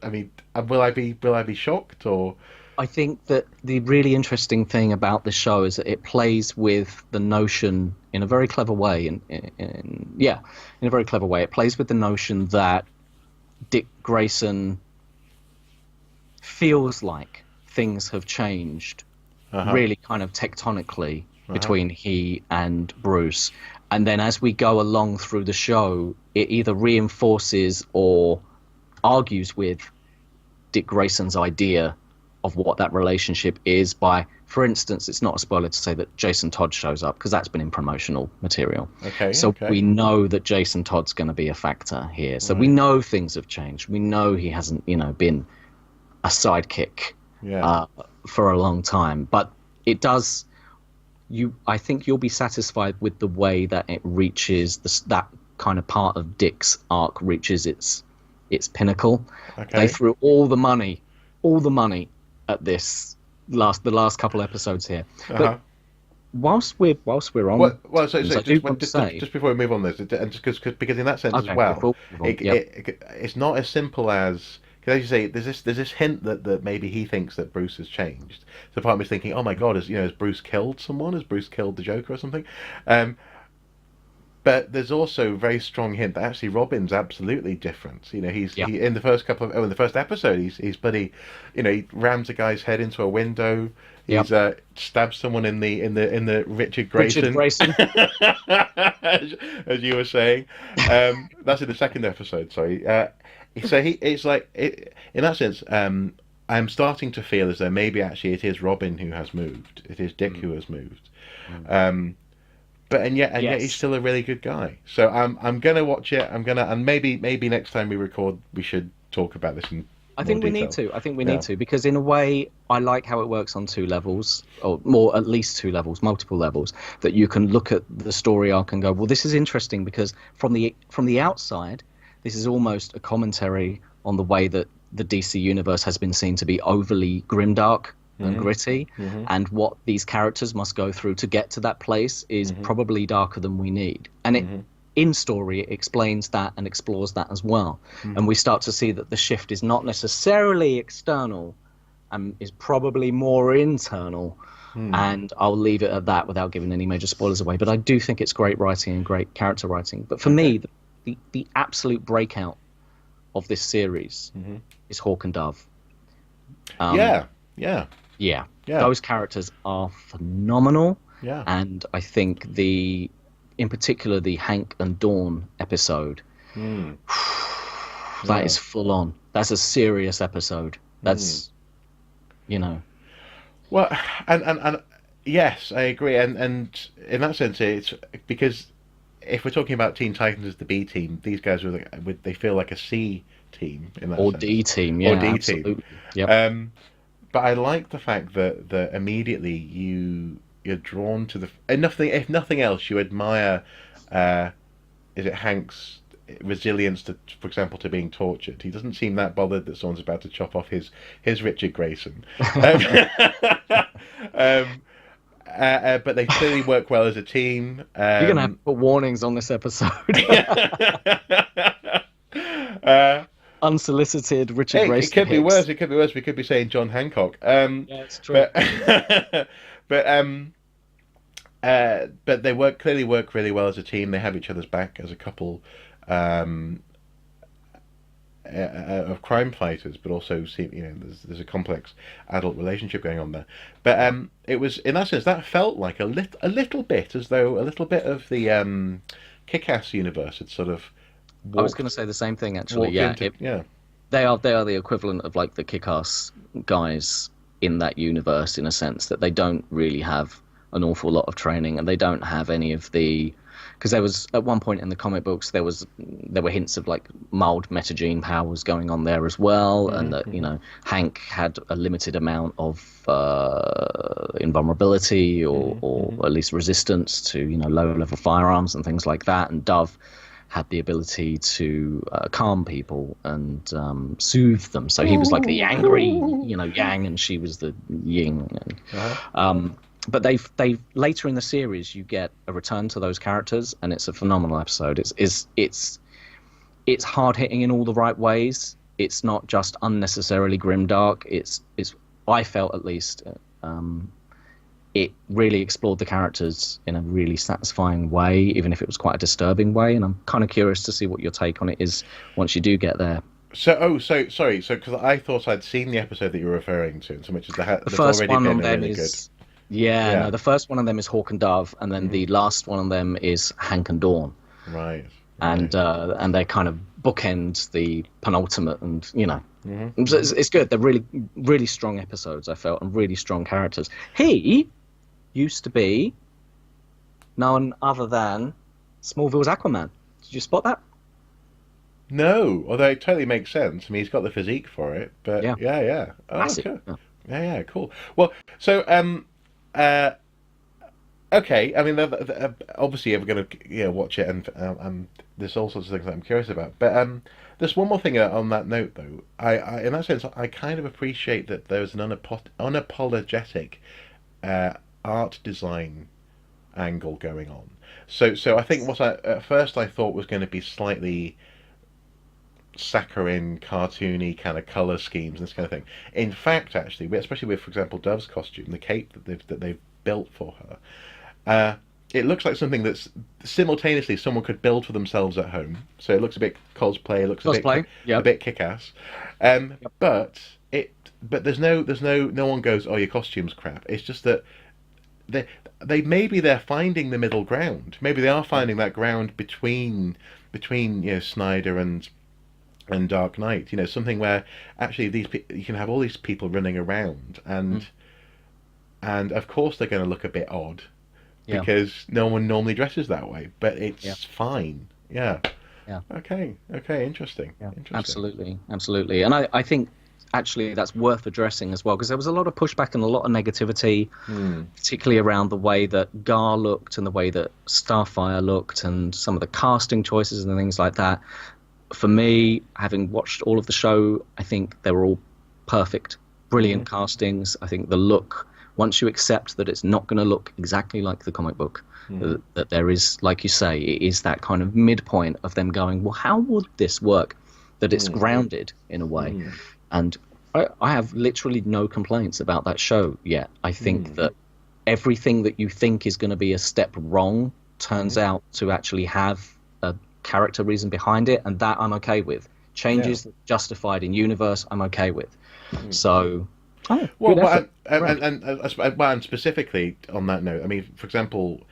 I mean, will I be shocked or? I think that the really interesting thing about the show is that it plays with the notion in a very clever way. In a very clever way, it plays with the notion that Dick Grayson feels like things have changed Uh-huh. really kind of tectonically Uh-huh. between he and Bruce. And then as we go along through the show, it either reinforces or argues with Dick Grayson's idea of what that relationship is by, for instance, it's not a spoiler to say that Jason Todd shows up because that's been in promotional material. Okay, So okay. we know that Jason Todd's going to be a factor here. So we Right. know things have changed. We know he hasn't, been a sidekick Yeah. for a long time. But it does. I think you'll be satisfied with the way that it reaches that kind of part of Dick's arc reaches its pinnacle. They Okay. threw all the money at the last couple episodes here. But Uh-huh. whilst we're on, Well, so I do want to say, just before we move on this, and just because in that sense as okay, well, before we move on, yep. it's not as simple as, because as you say, there's this hint that maybe he thinks that Bruce has changed. So part of me is thinking, oh my God, has Bruce killed someone? Has Bruce killed the Joker or something? Um, but there's also a very strong hint that actually Robin's absolutely different. Yeah. He in the first in the first episode, he's bloody, he rams a guy's head into a window. Yep. He's stabbed someone in the Richard Richard Grayson, Grayson. as you were saying. That's in the second episode. Sorry. So it's like in that sense. I'm starting to feel as though maybe actually it is Robin who has moved. It is Dick who has moved. But yet he's Yes. still a really good guy. So I'm gonna watch it. And maybe next time we record we should talk about this in I more think we detail. need to. I think we Yeah. need to, because in a way, I like how it works on two levels, or more, at least two levels, multiple levels. That you can look at the story arc and go, well, this is interesting because from the outside, this is almost a commentary on the way that the DC universe has been seen to be overly grimdark and gritty, and what these characters must go through to get to that place is probably darker than we need. And it in story it explains that and explores that as well. And we start to see that the shift is not necessarily external and is probably more internal. And I'll leave it at that without giving any major spoilers away. But I do think it's great writing and great character writing. But for me, the absolute breakout of this series is Hawk and Dove. Yeah. Yeah, those characters are phenomenal. Yeah. And I think in particular, the Hank and Dawn episode, that is full on. That's a serious episode. That's, Well, and yes, I agree. And in that sense, it's because if we're talking about Teen Titans as the B team, these guys they feel like a C team in that or sense. D team, yeah, Or D absolutely. team. Yep. But I like the fact that immediately you're drawn to if nothing else, you admire is it Hank's resilience to, for example, to being tortured. He doesn't seem that bothered that someone's about to chop off his Richard Grayson. But they clearly work well as a team. You're gonna have to put warnings on this episode. Unsolicited Richard Grayson. It could be hits. worse. It could be worse. We could be saying John Hancock. Yeah, it's true. But they clearly work really well as a team. They have each other's back as a couple of crime fighters, but also there's a complex adult relationship going on there. But it was in that sense that felt like a little bit as though a little bit of the Kick-Ass universe had sort of. I was going to say the same thing actually. Yeah, they are the equivalent of like the Kick-Ass guys in that universe, in a sense that they don't really have an awful lot of training, and they don't have any of the, because there was at one point in the comic books there were hints of like mild metagene powers going on there as well, and that Hank had a limited amount of invulnerability or at least resistance to low level firearms and things like that, and Dove had the ability to calm people and soothe them. So he was like the angry, yang, and she was the yin. And, but they later in the series you get a return to those characters, and it's a phenomenal episode. It's hard hitting in all the right ways. It's not just unnecessarily grimdark. It's I felt at least. It really explored the characters in a really satisfying way, even if it was quite a disturbing way. And I'm kind of curious to see what your take on it is once you do get there. So sorry. So because I thought I'd seen the episode that you're referring to, so much as the first one on them really is no, the first one on them is Hawk and Dove, and then the last one on them is Hank and Dawn. Right. And they're kind of bookend the penultimate, and Mm-hmm. it's good. They're really, really strong episodes, I felt, and really strong characters. He used to be none other than Smallville's Aquaman. Did you spot that? No, although it totally makes sense. I mean, he's got the physique for it, but Yeah, yeah, yeah. Oh, massive. cool. Yeah. Yeah, yeah, cool. Well, so uh, okay. I mean, obviously, we're gonna watch it, and there's all sorts of things that I'm curious about. But there's one more thing on that note, though. In that sense, I kind of appreciate that there's an unapologetic uh, art design angle going on. So I think what at first I thought was going to be slightly saccharine, cartoony kind of color schemes and this kind of thing. In fact, actually, especially with, for example, Dove's costume, the cape that they've built for her, uh, it looks like something that's simultaneously someone could build for themselves at home. So it looks a bit cosplay, it looks Cosplay. a Yep. bit kick-ass, Yep. but no one goes, oh, your costume's crap. It's just that they maybe they're finding the middle ground. Maybe they are finding that ground between Snyder and Dark Knight. Something where actually you can have all these people running around, Mm. and of course they're going to look a bit odd Yeah. because no one normally dresses that way, but Yeah. it's fine. Yeah. Yeah. Okay. Okay. Interesting. Yeah. Interesting. Absolutely. Absolutely. And I think actually that's worth addressing as well, because there was a lot of pushback and a lot of negativity, particularly around the way that Gar looked and the way that Starfire looked and some of the casting choices and things like that. For me, having watched all of the show, I think they were all perfect, brilliant castings. I think the look, once you accept that it's not going to look exactly like the comic book, that there is, like you say, it is that kind of midpoint of them going, well, how would this work? That it's grounded in a way. And I have literally no complaints about that show yet. I think that everything that you think is going to be a step wrong turns out to actually have a character reason behind it, and that I'm okay with. Changes justified in universe, I'm okay with. So, Well, and specifically on that note, I mean, for example,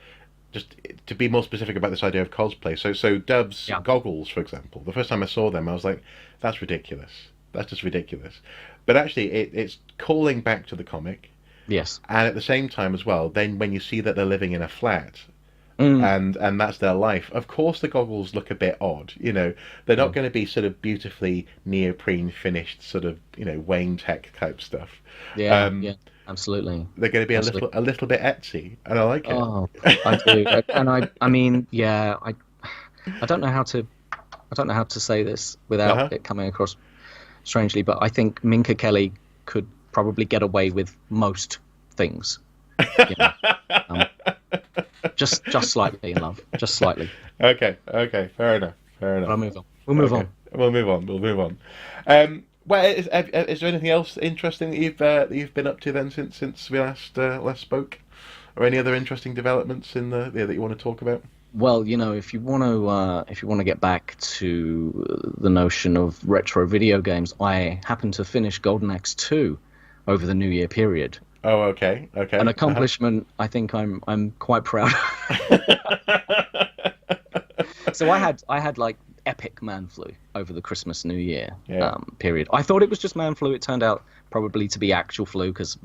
just to be more specific about this idea of cosplay. So Dove's goggles, for example, the first time I saw them, I was like, that's ridiculous. That's just ridiculous. But actually, it's calling back to the comic. Yes. And at the same time as well, then when you see that they're living in a flat, and that's their life, of course the goggles look a bit odd. They're not going to be sort of beautifully neoprene finished, sort of Wayne Tech type stuff. Yeah, absolutely. They're going to be a little bit Etsy, and I like it. Oh, I do. And I mean, yeah, I don't know how to say this without it coming across strangely, but I think Minka Kelly could probably get away with most things. Just slightly in love, just slightly. Okay, fair enough. But I'll move on. We'll move on. We'll move on. Well, is there anything else interesting that you've been up to then since we last spoke, or any other interesting developments in that you want to talk about? Well, if you want to get back to the notion of retro video games, I happened to finish Golden Axe 2 over the New Year period. Oh, okay. An accomplishment I think I'm quite proud of. So I had like epic man flu over the Christmas New Year period. I thought it was just man flu. It turned out probably to be actual flu because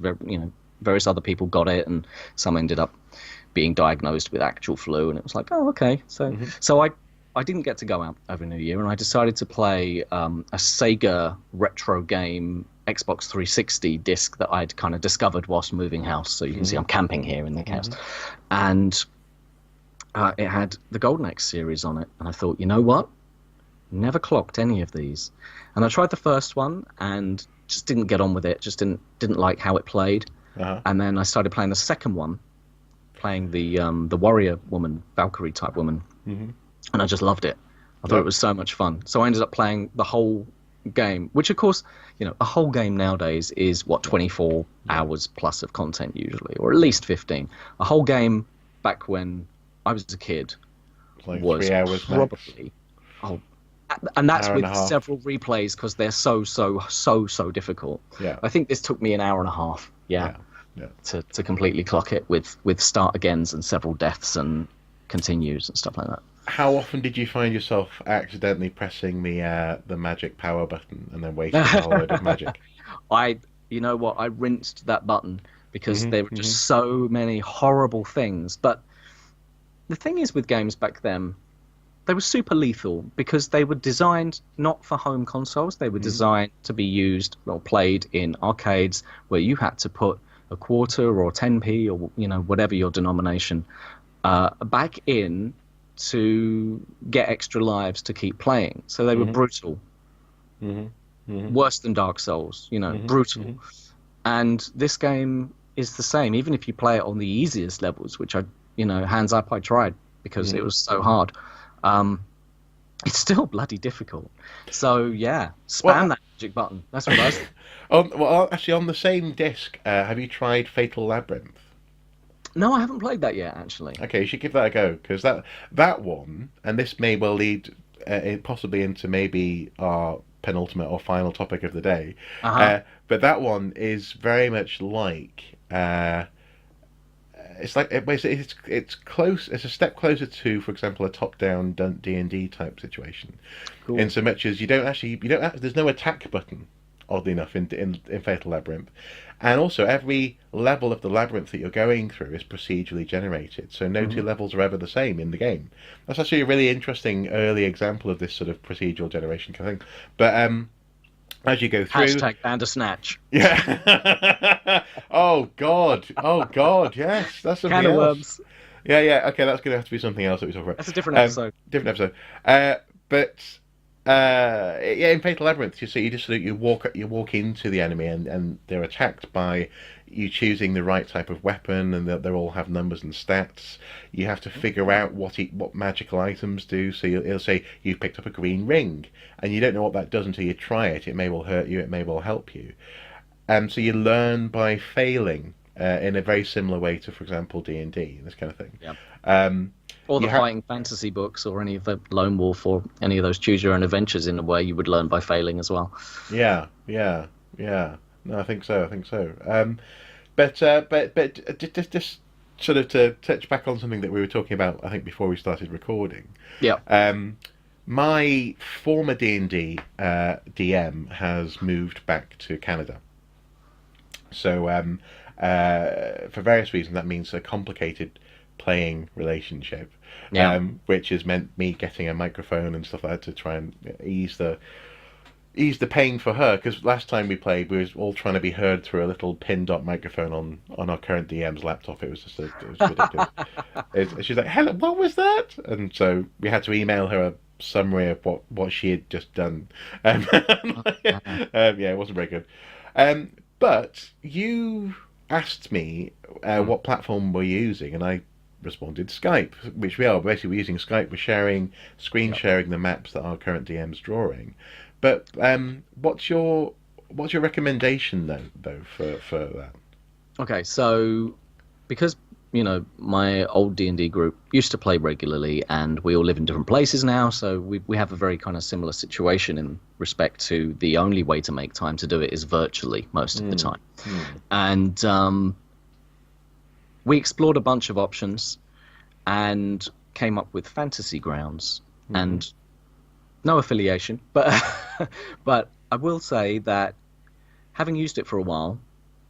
various other people got it and some ended up being diagnosed with actual flu, and it was like, oh, okay. So I didn't get to go out over New Year, and I decided to play a Sega retro game Xbox 360 disc that I'd kind of discovered whilst moving house. So you can see I'm camping here in the house. And it had the Golden Axe series on it. And I thought, you know what? Never clocked any of these. And I tried the first one and just didn't get on with it. Just didn't like how it played. And then I started playing the second one, playing the warrior woman, Valkyrie type woman. And I just loved it. I thought it was so much fun. So I ended up playing the whole game, which of course, a whole game nowadays is 24 hours plus of content usually, or at least 15. A whole game back when I was a kid like was 3 hours probably and that's with several replays because they're so difficult. I think this took me an hour and a half to completely clock it with start agains and several deaths and continues and stuff like that. How often did you find yourself accidentally pressing the magic power button and then wasting a whole load of magic? I, you know what, I rinsed that button because Hmm. there were Hmm. just so many horrible things. But the thing is with games back then, they were super lethal because they were designed not for home consoles. They were Hmm. designed to be used or played in arcades where you had to put a quarter or 10p or whatever your denomination back in to get extra lives to keep playing. So they were Hmm. brutal, Hmm. Hmm. worse than Dark Souls, Hmm. brutal. Hmm. And this game is the same, even if you play it on the easiest levels, which hands up, I tried because it Hmm. was so hard. Um, it's still bloody difficult. So yeah, spam Well, that magic button. That's what I say. actually, on the same disc, have you tried Fatal Labyrinth? No, I haven't played that yet, actually. Okay, you should give that a go because that one, and this may well lead possibly into maybe our penultimate or final topic of the day. Uh-huh. But that one is very much like it's like it's close. It's a step closer to, for example, a top-down D&D type situation. In Cool. so much as there's no attack button, oddly enough, in Fatal Labyrinth, and also every level of the labyrinth that you're going through is procedurally generated, so no two Hmm. levels are ever the same in the game. That's actually a really interesting early example of this sort of procedural generation kind of thing. But as you go through, Hashtag Bandersnatch. yeah. Oh God, yes, that's something Can of else. worms. Yeah, yeah. Okay, that's gonna have to be something else that we talk about. That's a different episode. Different episode. But yeah, in Fatal Labyrinth, you just sort of you walk into the enemy and they're attacked by you choosing the right type of weapon, and they all have numbers and stats. You have to figure out what magical items do. So it'll say you picked up a green ring, and you don't know what that does until you try it. It may well hurt you. It may well help you. So you learn by failing in a very similar way to, for example, D&D, this kind of thing. Yeah. Um, Or the you have fighting fantasy books, or any of the Lone Wolf, or any of those choose your own adventures, in a way you would learn by failing as well. Yeah, yeah, yeah. No, I think so. I think so. But just sort of to touch back on something that we were talking about, I think before we started recording. Yeah. Um, my former D&D DM has moved back to Canada. So for various reasons, that means a complicated playing relationship, Yeah. which has meant me getting a microphone and stuff like that to try and ease the pain for her. Because last time we played, we was all trying to be heard through a little pin dot microphone on our current DM's laptop. It was just it was ridiculous. She's like, "Hello, what was that?" And so we had to email her a summary of what she had just done. Yeah, it wasn't very good. But you asked me Mm. what platform we're using, and I responded Skype, which we are. Basically, we're using Skype. We're screen Yep. sharing the maps that our current DM's drawing. But what's your recommendation though for that? Okay, so because my old D&D group used to play regularly, and we all live in different places now, so we have a very kind of similar situation in respect to the only way to make time to do it is virtually most of the Hmm. time. Hmm. And we explored a bunch of options and came up with Fantasy Grounds, Hmm. and no affiliation, but but I will say that having used it for a while,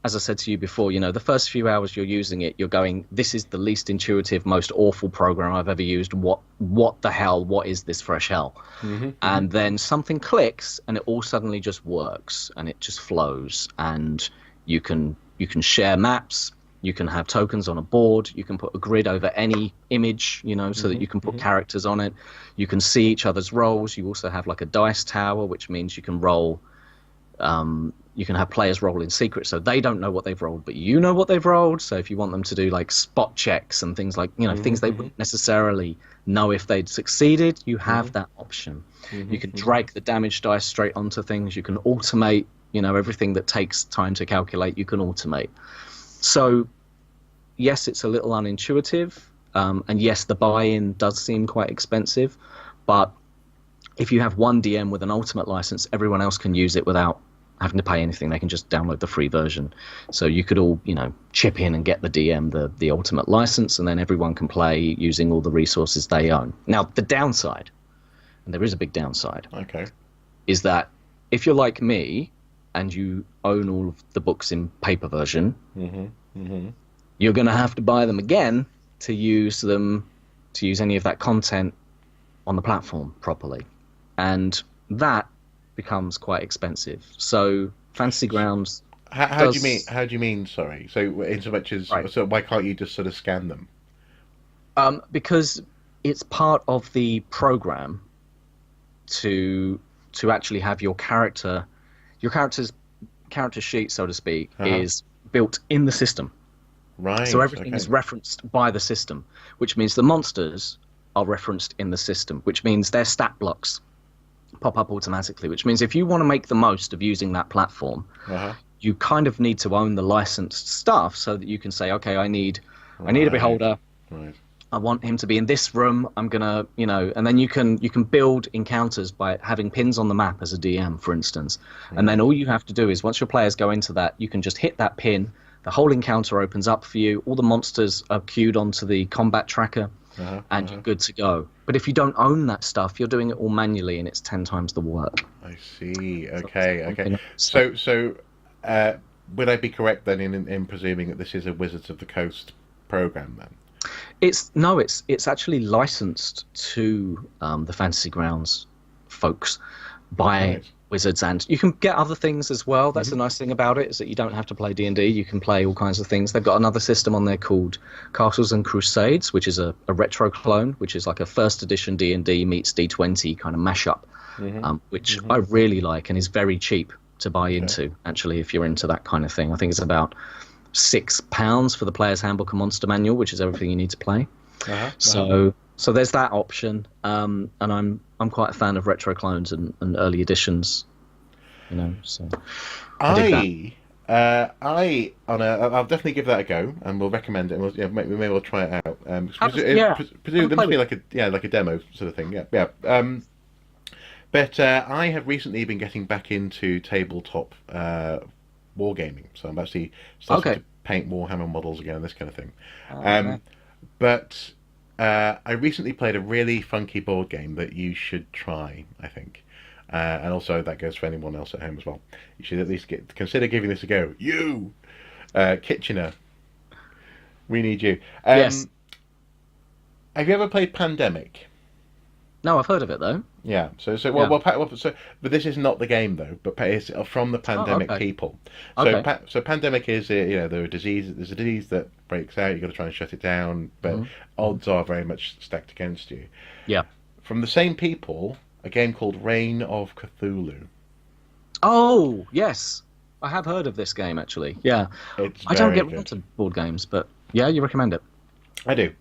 as I said to you before, the first few hours you're using it, you're going, this is the least intuitive, most awful program I've ever used. What the hell? What is this fresh hell? Hmm. Hmm. And then something clicks, and it all suddenly just works, and it just flows, and you can share maps. You can have tokens on a board. You can put a grid over any image, so that Hmm. you can put Hmm. characters on it. You can see each other's rolls. You also have like a dice tower, which means you can roll. You can have players roll in secret, so they don't know what they've rolled, but you know what they've rolled. So if you want them to do like spot checks and things like, Hmm. things they Hmm. wouldn't necessarily know if they'd succeeded, you Hmm. have that option. Hmm. You can Hmm. drag the damage dice straight onto things. You can automate, everything that takes time to calculate, you can automate. So yes, it's a little unintuitive, and yes, the buy-in does seem quite expensive, but if you have one DM with an ultimate license, everyone else can use it without having to pay anything. They can just download the free version. So you could all, chip in and get the DM, the ultimate license, and then everyone can play using all the resources they own. Now, the downside, and there is a big downside, Okay. is that if you're like me and you own all of the books in paper version, Mm-hmm. Mm-hmm. you're going to have to buy them again to use any of that content on the platform properly. And that becomes quite expensive. So Fantasy Grounds How do you mean? does How do you mean? Sorry. So, in so much as right so, why can't you just sort of scan them? because it's part of the program to actually have your character sheet, so to speak, Uh-huh. is built in the system. So Right. everything Okay. is referenced by the system, which means the monsters are referenced in the system, which means their stat blocks pop up automatically, which means if you want to make the most of using that platform, Uh-huh. you kind of need to own the licensed stuff so that you can say, okay, I need a Right. beholder. Right. I want him to be in this room. I'm gonna, and then you can build encounters by having pins on the map as a DM, for instance. And then Right. all you have to do is once your players go into that, you can just hit that pin. The whole encounter opens up for you. All the monsters are queued onto the combat tracker, Uh-huh. and you're Uh-huh. good to go. But if you don't own that stuff, you're doing it all manually, and it's 10 times the work. I see. So that's Okay. one Okay. thing. So, uh, would I be correct then in presuming that this is a Wizards of the Coast program then? It's no, it's actually licensed to the Fantasy Grounds folks by Right. Wizards, and you can get other things as well. That's Mm-hmm. the nice thing about it, is that you don't have to play D&D. You can play all kinds of things. They've got another system on there called Castles and Crusades, which is a retro clone, which is like a first edition D&D meets D20 kind of mashup, Mm-hmm. which Mm-hmm. I really like and is very cheap to buy Okay. into. Actually, if you're into that kind of thing, I think it's about £6 for the player's handbook and monster manual, which is everything you need to play. Uh-huh. Uh-huh. So there's that option, and I'm quite a fan of retro clones and early editions, So I dig that. I'll definitely give that a go, and we'll recommend it. And we'll, yeah, maybe we'll try it out. Yeah, have Presume a there play must be with it. like a demo sort of thing. Yeah, yeah. But I have recently been getting back into tabletop wargaming, so I'm actually starting Okay. to paint Warhammer models again and this kind of thing. Oh, Um, man. but I recently played a really funky board game that you should try, I think. And also that goes for anyone else at home as well. You should at least consider giving this a go. You, Kitchener, we need you. Yes. Have you ever played Pandemic? No, I've heard of it though. Yeah. Yeah. But this is not the game though. But it's from the Oh, Pandemic okay. people. Okay. So Pandemic is there's a disease that breaks out. You've got to try and shut it down, but hmm hmm odds are very much stacked against you. Yeah. From the same people, a game called Reign of Cthulhu. Oh, yes. I have heard of this game actually. Yeah. It's I don't very get round good. to board games, but yeah, you recommend it. I do,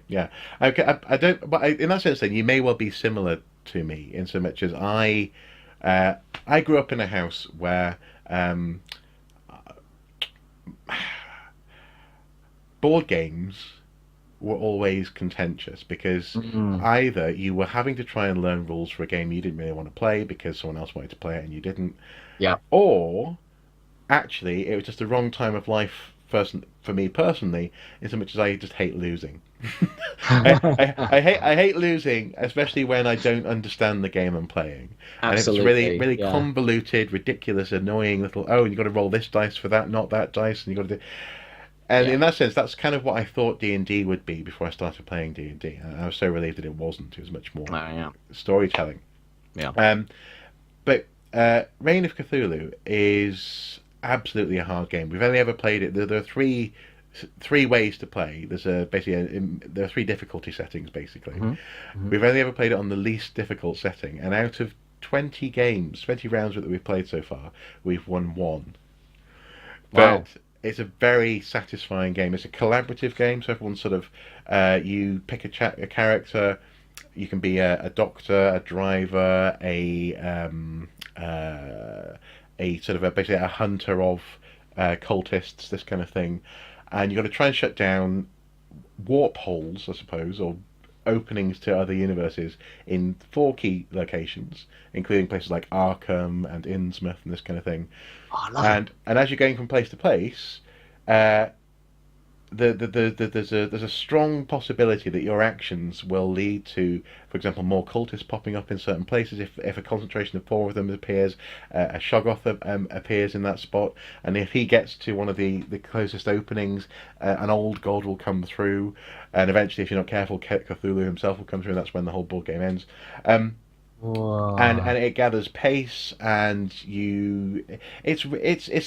yeah. Okay, I don't, but in that sense, then you may well be similar to me in so much as I grew up in a house where board games were always contentious because Mm, either you were having to try and learn rules for a game you didn't really want to play because someone else wanted to play it and you didn't, yeah. or actually it was just the wrong time of life for me personally, in so much as I just hate losing. I hate losing, especially when I don't understand the game I'm playing, and if it's really Absolutely. really Yeah. convoluted, ridiculous, annoying little you got to roll this dice for that, not that dice, and you got to do. And Yeah. in that sense, that's kind of what I thought D&D would be before I started playing D&D. And I was so relieved that it wasn't. It was much more Yeah. storytelling. Yeah. Um, but Reign of Cthulhu is absolutely a hard game. We've only ever played it. There are three ways to play. There are three difficulty settings basically. hmm hmm We've only ever played it on the least difficult setting, and out of 20 rounds that we've played so far, we've won one. Wow. But it's a very satisfying game. It's a collaborative game, so everyone sort of you pick a character. You can be a doctor, a driver, a sort of basically a hunter of cultists, this kind of thing, and you've got to try and shut down warp holes, I suppose, or openings to other universes in 4 key locations, including places like Arkham and Innsmouth and this kind of thing. Oh, I love it. And as you're going from place to place, uh, there's a strong possibility that your actions will lead to, for example, more cultists popping up in certain places. If a concentration of 4 of them appears, a Shoggoth appears in that spot, and if he gets to one of the closest openings, an old god will come through, and eventually, if you're not careful, Cthulhu himself will come through, and that's when the whole board game ends. Um, Whoa. and it gathers pace, and it's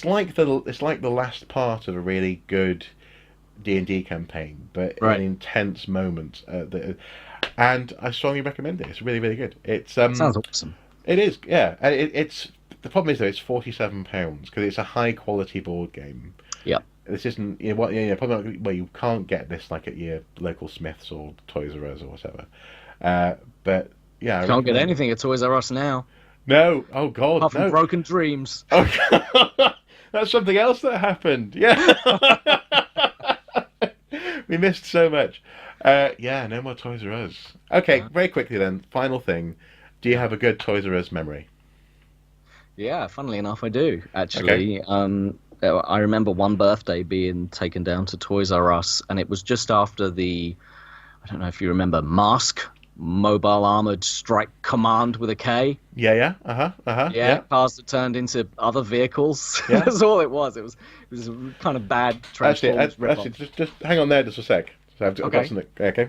like the last part of a really good D&D campaign, but in Right. intense moments. And I strongly recommend it. It's really, really good. Sounds awesome. It is, yeah. And it's the problem is though it's £47 because it's a high quality board game. Yeah. This isn't probably not, well, you can't get this like at your local Smiths or Toys R Us or whatever. But yeah, I Can't get recommend it. anything at Toys R Us now, No, oh God, apart from no. broken dreams. Oh, that's something else that happened. Yeah. We missed so much. Yeah, no more Toys R Us. Okay, very quickly then. Final thing. Do you have a good Toys R Us memory? Yeah, funnily enough, I do Okay. actually. I remember one birthday being taken down to Toys R Us, and it was just after I don't know if you remember, M.A.S.K, Mobile Armored Strike Command with a K. Yeah, yeah. Uh huh. Uh huh. Yeah, Yeah. cars that turned into other vehicles. Yeah. That's all it was. It was a kind of bad Transformers Actually, ripoff. just hang on there just a sec. So I've got Okay. something. Okay.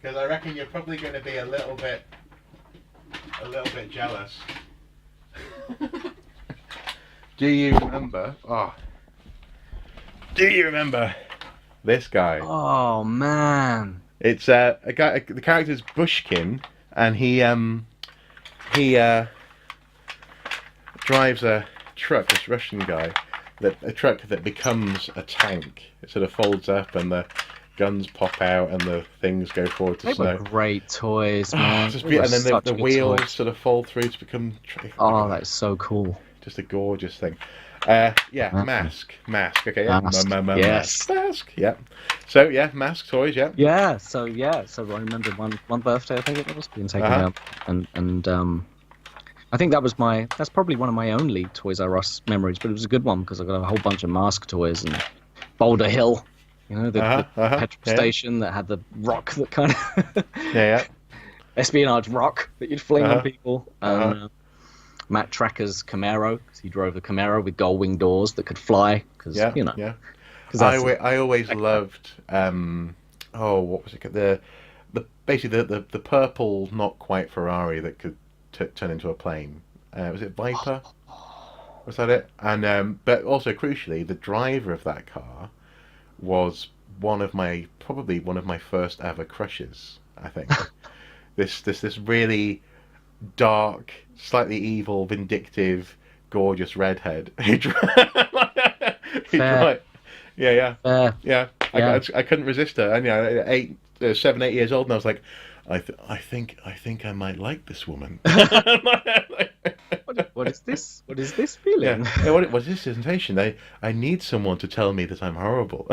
Because I reckon you're probably going to be a little bit jealous. Do you remember? Oh, do you remember this guy? Oh man. It's a guy. The character's Bushkin, and he drives a truck. This Russian guy, a truck that becomes a tank. It sort of folds up, and the guns pop out, and the things go forward to They were snow. great toys, man. They were And then such the good wheels toys. sort of fold through to become Oh, that's so cool. just a gorgeous thing. Yeah, Man. mask. Okay, yeah, M.A.S.K, mask, yes. mask. Yeah. So yeah, mask toys. Yeah. So I remember one birthday I think it was being taken Uh huh. down, and I think that's probably one of my only Toys R Us memories, but it was a good one because I got a whole bunch of M.A.S.K toys and Boulder Hill, the petrol Yeah. station that had the rock that kind of Yeah. espionage rock that you'd fling Uh-huh. on people, Uh-huh. and Matt Tracker's Camaro because he drove a Camaro with gull wing doors that could fly because Yeah. Yeah. because that's I always loved oh, what was it? The basically the purple not quite Ferrari that could turn into a plane. Was it Viper? Was that it? And but also crucially, the driver of that car was probably one of my first ever crushes. I think this really dark, slightly evil, vindictive, gorgeous redhead. He fair, drive. Yeah, yeah, fair, yeah. yeah. I couldn't resist her. And yeah, 7, 8 years old, and I was like, I think I might like this woman. What is this? What is this Yeah. feeling? Hey, what is this sensation? I need someone to tell me that I'm horrible.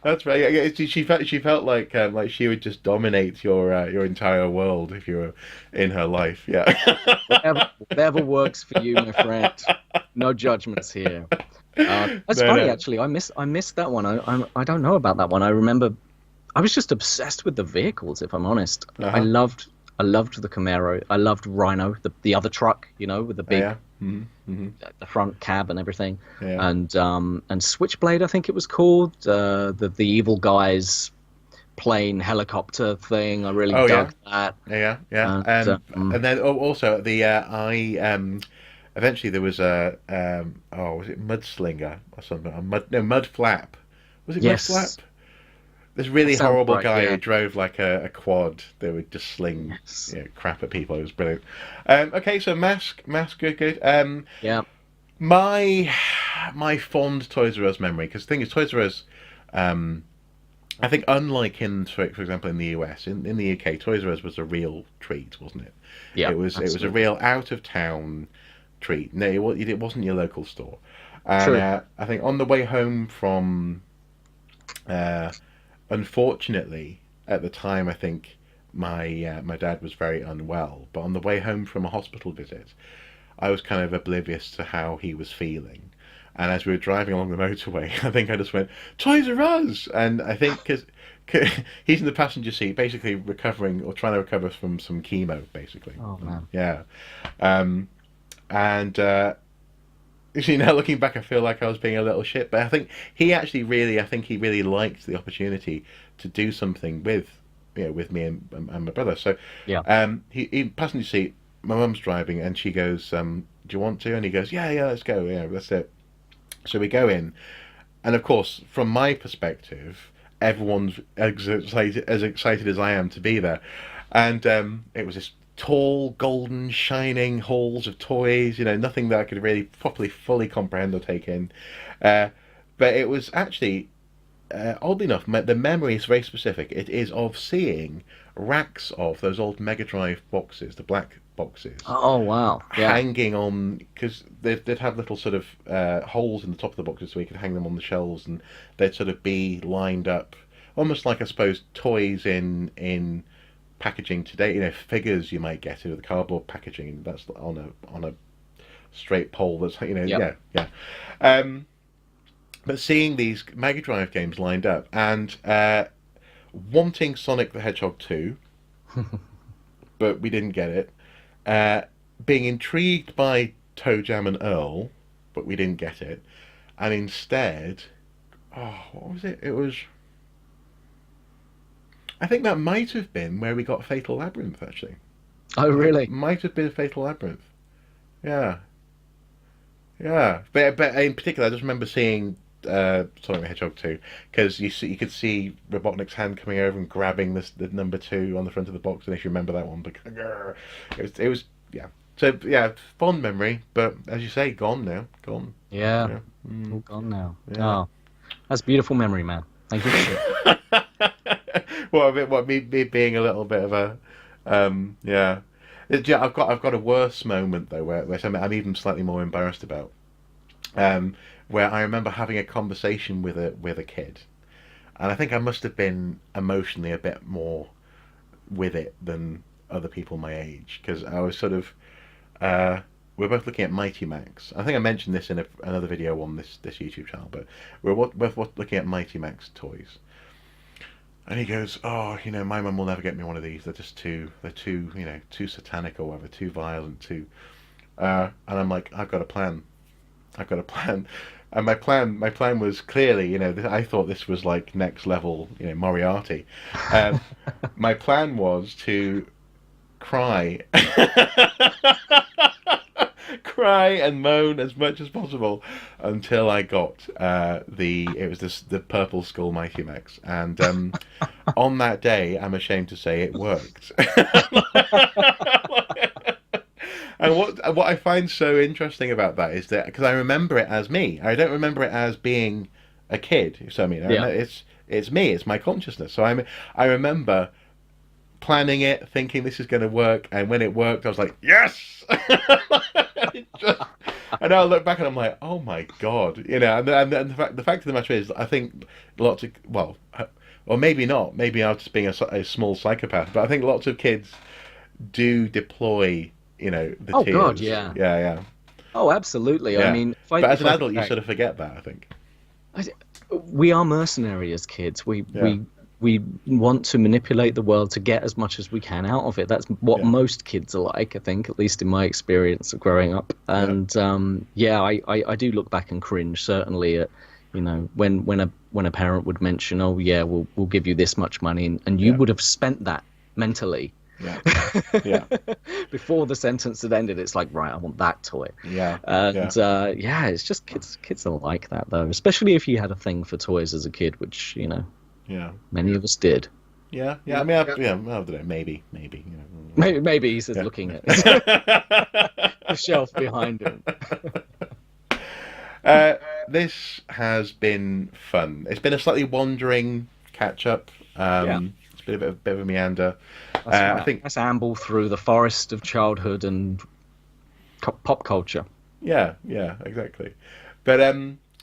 That's right. Yeah, she felt like she would just dominate your entire world if you were in her life. Yeah. Whatever works for you, my friend. No judgments here. That's No, funny, no. actually. I missed that one. I don't know about that one. I remember I was just obsessed with the vehicles. If I'm honest, Uh-huh. I loved the Camaro. I loved Rhino, the other truck, with the big Yeah. Mm-hmm. the front cab and everything, Yeah. and Switchblade, I think it was called, the evil guy's plane helicopter thing. I really Oh, dug that. Yeah. Yeah. And then also eventually there was a was it Mudslinger or something? Mud Flap. Was it Mud Yes, Flap? This really sounds horrible right. guy Yeah. who drove like a quad. They would just sling Yes. crap at people. It was brilliant. Okay, so mask, good. Yeah. My fond Toys R Us memory, because the thing is, Toys R Us, I think unlike for example, in the US, in the UK, Toys R Us was a real treat, wasn't it? Yeah. It was a Absolutely. real out of town treat. No, it wasn't your local store. And True. I think on the way home from, uh, unfortunately, at the time, I think my dad was very unwell. But on the way home from a hospital visit, I was kind of oblivious to how he was feeling. And as we were driving along the motorway, I think I just went, Toys R Us! And I think because he's in the passenger seat, basically recovering or trying to recover from some chemo, basically. Oh man. Yeah. Um, and now looking back, I feel like I was being a little shit. But I think I think he really liked the opportunity to do something with, with me and my brother. So, Yeah. he passenger seat. My mum's driving, and she goes, "Do you want to?" And he goes, "Yeah, yeah, let's go. Yeah, that's it." So we go in, and of course, from my perspective, everyone's as excited as I am to be there. And it was this tall, golden, shining halls of toys. Nothing that I could really properly, fully comprehend or take in. Uh, but it was actually, oddly enough, the memory is very specific. It is of seeing racks of those old Mega Drive boxes, the black boxes, Oh wow. Yeah. hanging on, because they'd have little sort of holes in the top of the boxes so you could hang them on the shelves, and they'd sort of be lined up, almost like, I suppose, toys in packaging today. Figures you might get with the cardboard packaging that's on a straight pole. That's Yep. yeah, yeah. Um, but seeing these Mega Drive games lined up, and wanting Sonic the Hedgehog 2, but we didn't get it. Uh, Being intrigued by Toe Jam and Earl, but we didn't get it. And instead, oh, what was it? It was. I think that might have been where we got Fatal Labyrinth, actually. Oh I think really? might have been Fatal Labyrinth. Yeah, yeah. But in particular, I just remember seeing Sonic the Hedgehog 2, because you could see Robotnik's hand coming over and grabbing the number 2 on the front of the box. And if you remember that one, because it was yeah. So yeah, fond memory, but as you say, gone now, gone. Yeah. Yeah, All gone now. yeah. Oh, that's beautiful memory, man. Thank you for sharing. Well, a bit, me being a little bit of a, yeah. Yeah, I've got a worse moment though, where I'm even slightly more embarrassed about. Where I remember having a conversation with a kid, and I think I must have been emotionally a bit more with it than other people my age, because I was sort of, uh, we're both looking at Mighty Max. I think I mentioned this in another video on this YouTube channel, but we're both looking at Mighty Max toys. And he goes, "Oh, my mum will never get me one of these. They're too, too satanic or whatever, too violent, too." And I'm like, "I've got a plan. I've got a plan." And my plan was clearly, I thought this was like next level, Moriarty. Um, my plan was to cry, cry and moan as much as possible until I got the Purple Skull Mighty Max, and on that day, I'm ashamed to say it worked. And what I find so interesting about that is that, because I remember it as me, I don't remember it as being a kid. So I mean, Yeah. it's me, it's my consciousness. So I remember planning it, thinking this is going to work, and when it worked, I was like, yes. And now I look back and I'm like, oh my god, and the fact of the matter is, I think lots of, well, or maybe not, maybe I'm just being a small psychopath, but I think lots of kids do deploy, the Oh God, tears. yeah. Yeah, yeah, Oh, absolutely. I yeah. mean, But as if an I think adult, you back, sort of forget that, I think. I, we are mercenary as kids. We Yeah, we want to manipulate the world to get as much as we can out of it. That's what yeah, most kids are like, I think, at least in my experience of growing up. yeah, And yeah, I do look back and cringe certainly at, when a parent would mention, oh yeah, we'll give you this much money, and you yeah, would have spent that mentally yeah, yeah, before the sentence had ended. It's like, right, I want that toy. yeah, yeah, And yeah, it's just kids are like that though, especially if you had a thing for toys as a kid, which yeah. many of us did. Yeah, yeah. I mean, yeah, I don't know. Maybe. Maybe he says, Yeah. looking at the shelf behind him. uh, this has been fun. It's been a slightly wandering catch up. Yeah, It's been a bit of a meander. that's I right. think, Let's amble through the forest of childhood and pop culture. yeah, yeah, exactly. But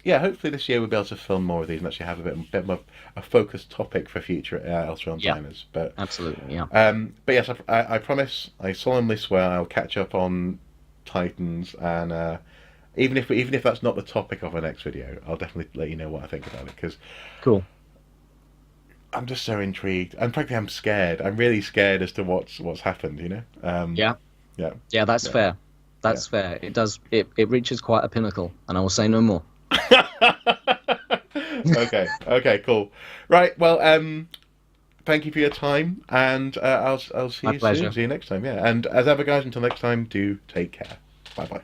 yeah, hopefully this year we'll be able to film more of these and actually have a bit more a focused topic for future Elseworld Yeah, timers. But absolutely. Yeah. yes, I promise, I solemnly swear, I'll catch up on Titans, and even if that's not the topic of our next video, I'll definitely let you know what I think about it because Cool. I'm just so intrigued, and frankly, I'm scared. I'm really scared as to what's happened. Yeah. Yeah, Yeah, that's yeah, fair. yeah. That's fair. It does. It reaches quite a pinnacle, and I will say no more. Okay, okay, cool. Right, well, thank you for your time, and I'll see My you soon. pleasure. See you next time. Yeah, and as ever, guys, until next time, do take care. Bye bye.